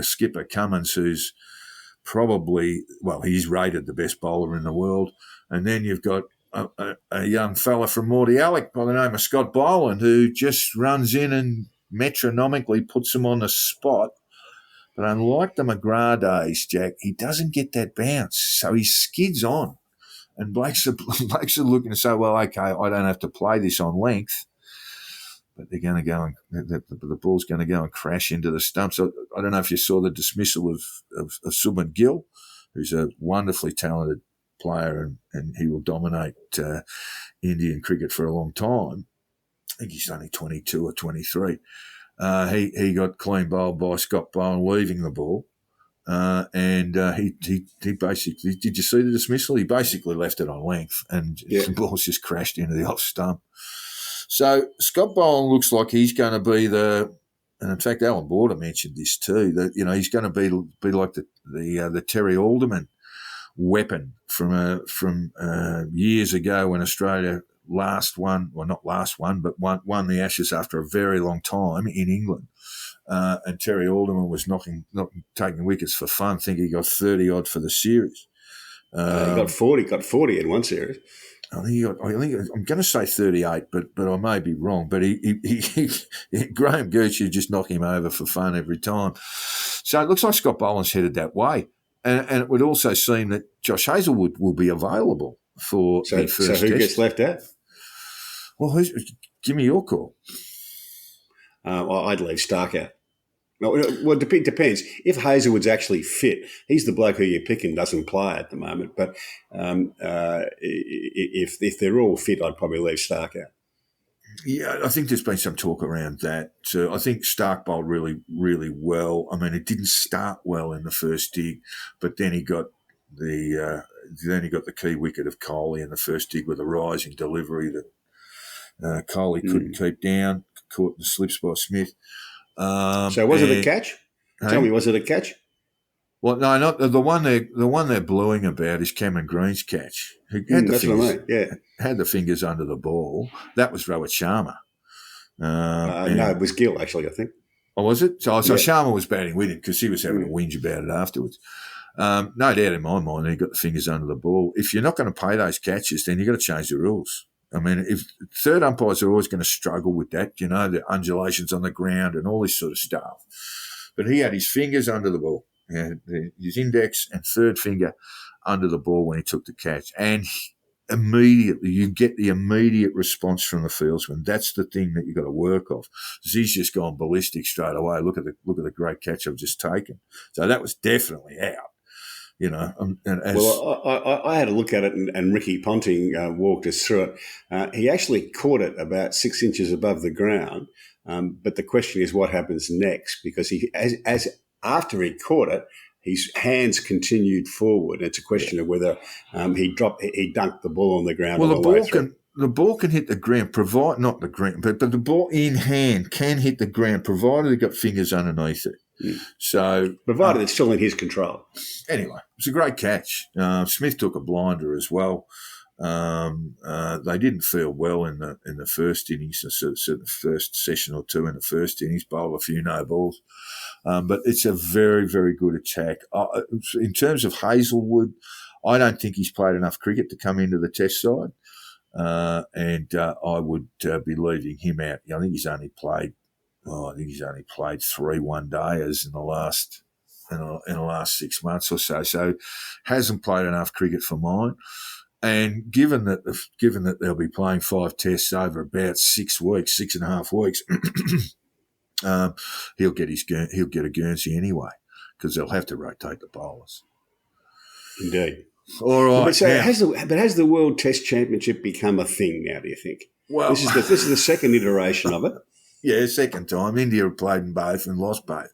Speaker 6: skipper Cummins, who's probably, he's rated the best bowler in the world. And then you've got a young fella from Mordialloc by the name of Scott Boland, who just runs in and metronomically puts them on the spot. But unlike the McGrath days, Jack, he doesn't get that bounce. So he skids on. And Blakes are looking to say, well, okay, I don't have to play this on length. But they're going to go and the ball's going to go and crash into the stump. So I don't know if you saw the dismissal of Subman Gill, who's a wonderfully talented player and he will dominate Indian cricket for a long time. I think he's only 22 or 23. He got clean bowled by Scott Bowen leaving the ball. He basically, did you see the dismissal? He basically left it on length and the ball's just crashed into the off stump. So Scott Bowen looks like he's going to be and in fact Alan Border mentioned this too, that he's going to be like the Terry Alderman weapon from years ago when Australia won the Ashes after a very long time in England. And Terry Alderman was taking wickets for fun. I think he got 30 odd for the series.
Speaker 7: He got 40 in one series.
Speaker 6: I think I'm going to say 38, but I may be wrong. But Graham Gooch would just knock him over for fun every time. So it looks like Scott Boland's headed that way, and it would also seem that Josh Hazlewood will be available for the first test.
Speaker 7: So who gets left out?
Speaker 6: Well, give me your call.
Speaker 7: I'd leave Stark out. No, well, it depends. If Hazlewood's actually fit, he's the bloke who you're picking doesn't play at the moment. But if they're all fit, I'd probably leave Stark out.
Speaker 6: Yeah, I think there's been some talk around that. I think Stark bowled really, really well. I mean, it didn't start well in the first dig, but then he got the key wicket of Kohli in the first dig with a rising delivery that Kohli couldn't keep down, caught in the slips by Smith.
Speaker 7: So was it a catch? Tell me, was it a catch?
Speaker 6: Well, no, not the one they're bluing about is Cameron Green's catch.
Speaker 7: That's what I mean. Yeah,
Speaker 6: had the fingers under the ball. That was Rohit Sharma.
Speaker 7: No, it was Gill actually, I think.
Speaker 6: Oh, was it? So Sharma was batting with him because he was having a whinge about it afterwards. No doubt in my mind he got the fingers under the ball. If you're not going to pay those catches, then you've got to change the rules. I mean, if third umpires are always going to struggle with that, the undulations on the ground and all this sort of stuff. But he had his fingers under the ball, his index and third finger under the ball when he took the catch. And immediately, you get the immediate response from the fieldsman. That's the thing that you've got to work off. He's just gone ballistic straight away. Look at the great catch I've just taken. So that was definitely out.
Speaker 7: I had a look at it, and Ricky Ponting walked us through it. He actually caught it about 6 inches above the ground, but the question is what happens next, because as after he caught it, his hands continued forward. It's a question of whether he dunked the ball on the ground.
Speaker 6: Well, the ball can hit the ground, but the ball in hand can hit the ground, provided he got fingers underneath it. So,
Speaker 7: provided it's still in his control.
Speaker 6: Anyway, it was a great catch. Smith took a blinder as well. They didn't feel well in the first innings, the first session or two in the first innings, bowled a few no balls. But it's a very, very good attack. In terms of Hazlewood, I don't think he's played enough cricket to come into the Test side, and I would be leaving him out. I think he's only played 3 one-dayers in the last 6 months or so. So hasn't played enough cricket for mine. And given that they'll be playing 5 tests over about 6 weeks, 6.5 weeks, he'll get a Guernsey anyway, because they'll have to rotate the bowlers.
Speaker 7: Indeed.
Speaker 6: All right.
Speaker 7: But has the World Test Championship become a thing now, do you think? Well, this is the second iteration of it.
Speaker 6: Yeah, second time. India played in both and lost both.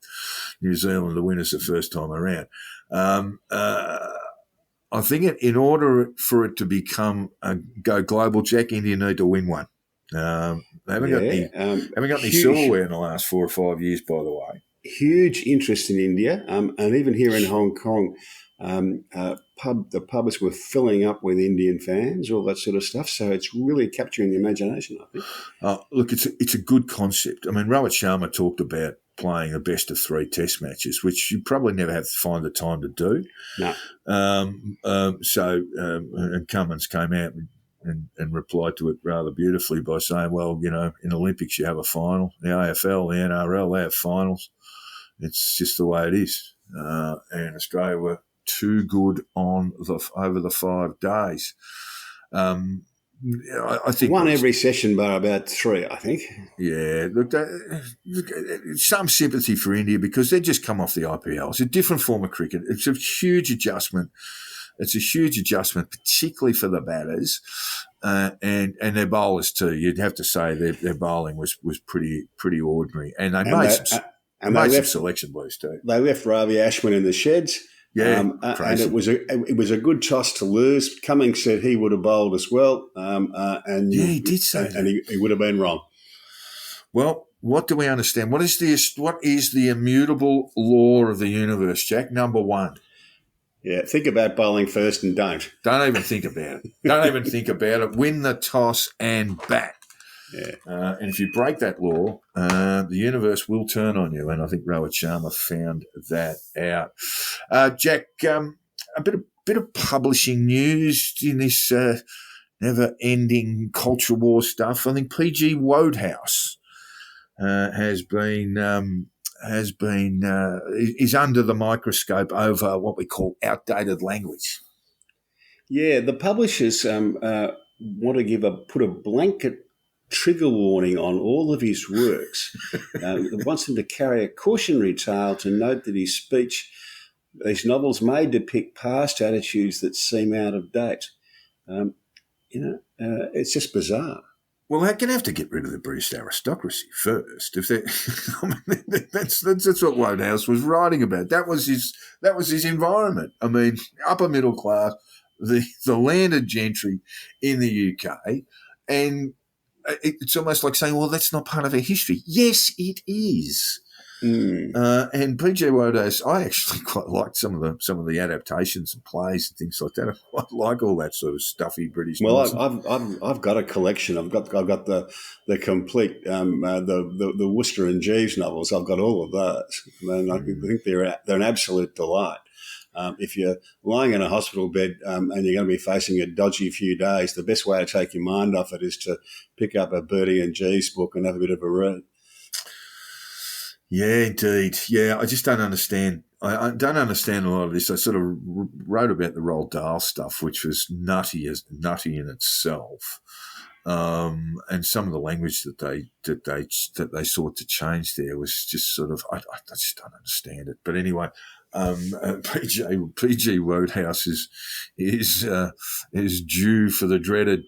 Speaker 6: New Zealand, the winners the first time around. I think in order for it to go global, Jack, India need to win one. They haven't got any silverware in the last 4 or 5 years, by the way.
Speaker 7: Huge interest in India, and even here in Hong Kong, The pubs were filling up with Indian fans, all that sort of stuff. So it's really capturing the imagination, I think.
Speaker 6: Look, it's a good concept. I mean, Rohit Sharma talked about playing a best of 3 test matches, which you probably never have to find the time to do.
Speaker 7: No.
Speaker 6: And Cummins came out and replied to it rather beautifully by saying, well, you know, in Olympics you have a final. The AFL, the NRL, they have finals. It's just the way it is. And Australia were too good over the 5 days. I think
Speaker 7: won every session by about 3, I think.
Speaker 6: Yeah, look, some sympathy for India because they just come off the IPL. It's a different form of cricket. It's a huge adjustment. Particularly for the batters and their bowlers too. You'd have to say their bowling was pretty ordinary, and they made some selection blues too.
Speaker 7: They left Ravi Ashwin in the sheds.
Speaker 6: Yeah,
Speaker 7: and it was a good toss to lose. Cummings said he would have bowled as well, and
Speaker 6: he did say that.
Speaker 7: And he would have been wrong.
Speaker 6: Well, what do we understand? What is the immutable law of the universe, Jack? Number 1.
Speaker 7: Yeah, think about bowling first and don't.
Speaker 6: Don't even think about it. Win the toss and bat.
Speaker 7: Yeah.
Speaker 6: And if you break that law, the universe will turn on you. And I think Rohit Sharma found that out. Jack, a bit of publishing news in this never-ending culture war stuff. I think PG Wodehouse is under the microscope over what we call outdated language.
Speaker 7: Yeah, the publishers want to put a blanket trigger warning on all of his works. It wants him to carry a cautionary tale to note that these novels may depict past attitudes that seem out of date. It's just bizarre.
Speaker 6: Well, they're going to have to get rid of the British aristocracy first. If that's what Wodehouse was writing about. That was his environment. I mean, upper middle class, the landed gentry in the UK, and it's almost like saying, well, that's not part of our history. Yes, it is. And PG Wodehouse, I actually quite liked some of the adaptations and plays and things like that. I quite like all that sort of stuffy British.
Speaker 7: Well, I've got a collection. I've got the complete the Worcester and Jeeves novels. I've got all of those, and I think they're an absolute delight. If you're lying in a hospital bed and you're going to be facing a dodgy few days, the best way to take your mind off it is to pick up a Bertie and Jeeves book and have a bit of a read.
Speaker 6: Yeah, indeed. Yeah, I just don't understand. I don't understand a lot of this. I sort of wrote about the Roald Dahl stuff, which was nutty in itself, and some of the language that they sought to change there was just sort of I just don't understand it. But anyway, PG Wodehouse is due for the dreaded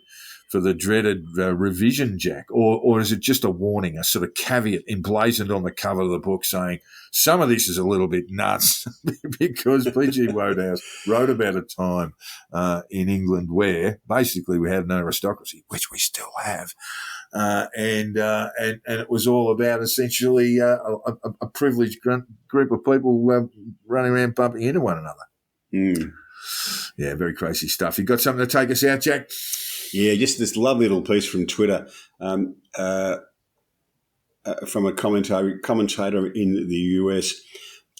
Speaker 6: revision, Jack, or is it just a warning, a sort of caveat emblazoned on the cover of the book saying some of this is a little bit nuts because P.G. Wodehouse wrote about a time in England where basically we had an aristocracy, which we still have, and it was all about essentially a privileged group of people running around bumping into one another. Yeah, very crazy stuff. You got something to take us out, Jack?
Speaker 7: Yeah, just this lovely little piece from Twitter from a commentator in the US.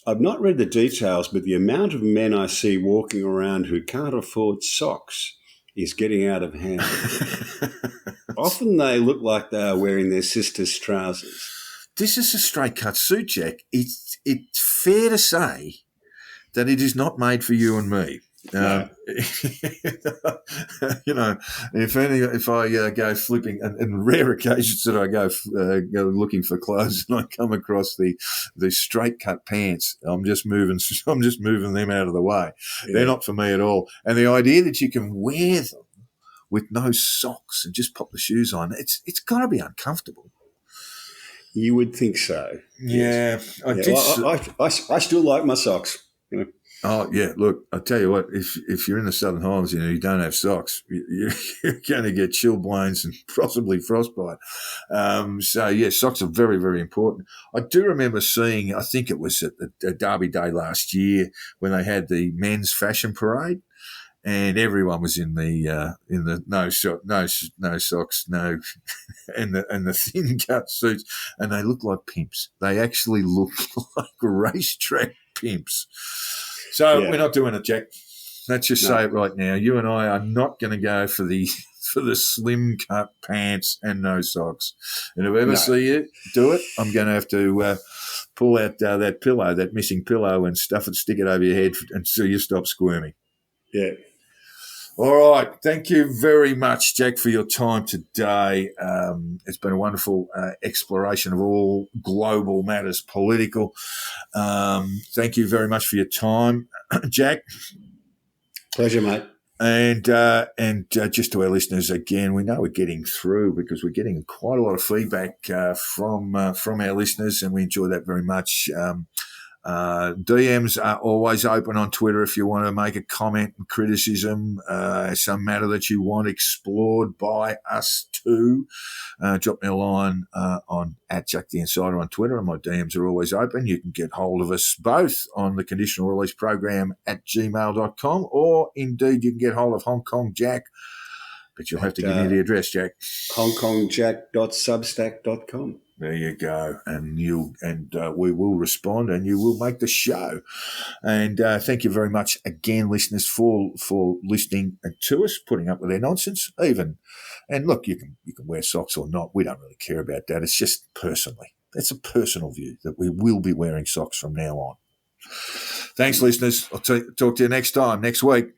Speaker 7: I've not read the details, but the amount of men I see walking around who can't afford socks is getting out of hand. Often they look like they are wearing their sister's trousers.
Speaker 6: This is a straight cut suit, Jack. It's fair to say that it is not made for you and me.
Speaker 7: No.
Speaker 6: You know, if I go flipping, and rare occasions that I go looking for clothes and I come across the straight cut pants, I'm just moving them out of the way. Yeah. They're not for me at all. And the idea that you can wear them with no socks and just pop the shoes on, it's got to be uncomfortable.
Speaker 7: You would think so.
Speaker 6: Yeah,
Speaker 7: I still like my socks. You know.
Speaker 6: Oh yeah, look, I tell you what, if you're in the Southern Highlands and you don't have socks, you're going to get chilblains and possibly frostbite. So yeah, socks are very, very important. I do remember seeing, I think it was at the Derby Day last year when they had the men's fashion parade, and everyone was in the no socks, no, and the thin cut suits, and they looked like pimps. They actually looked like racetrack pimps. So
Speaker 7: Yeah.
Speaker 6: we're not doing it, Jack. Let's just say it right now. You and I are not going to go for the slim cut pants and no socks. And if I ever see you do it, I'm going to have to pull out that pillow, that missing pillow, and stick it over your head until you stop squirming.
Speaker 7: Yeah.
Speaker 6: All right. Thank you very much, Jack, for your time today. It's been a wonderful exploration of all global matters political. Thank you very much for your time, Jack.
Speaker 7: Pleasure, mate.
Speaker 6: And just to our listeners again, we know we're getting through because we're getting quite a lot of feedback from our listeners, and we enjoy that very much. DMs are always open on Twitter if you want to make a comment and criticism, some matter that you want explored by us too. Drop me a line on @JackTheInsider on Twitter, and my DMs are always open. You can get hold of us both on the Conditional Release Program @gmail.com, or indeed you can get hold of Hong Kong Jack, but you'll have to give me the address, Jack.
Speaker 7: HongKongJack.substack.com.
Speaker 6: There you go, and we will respond, and you will make the show. And thank you very much again, listeners, for listening to us, putting up with our nonsense. And look, you can wear socks or not. We don't really care about that. It's just personally, it's a personal view that we will be wearing socks from now on. Thanks, listeners. I'll talk to you next week.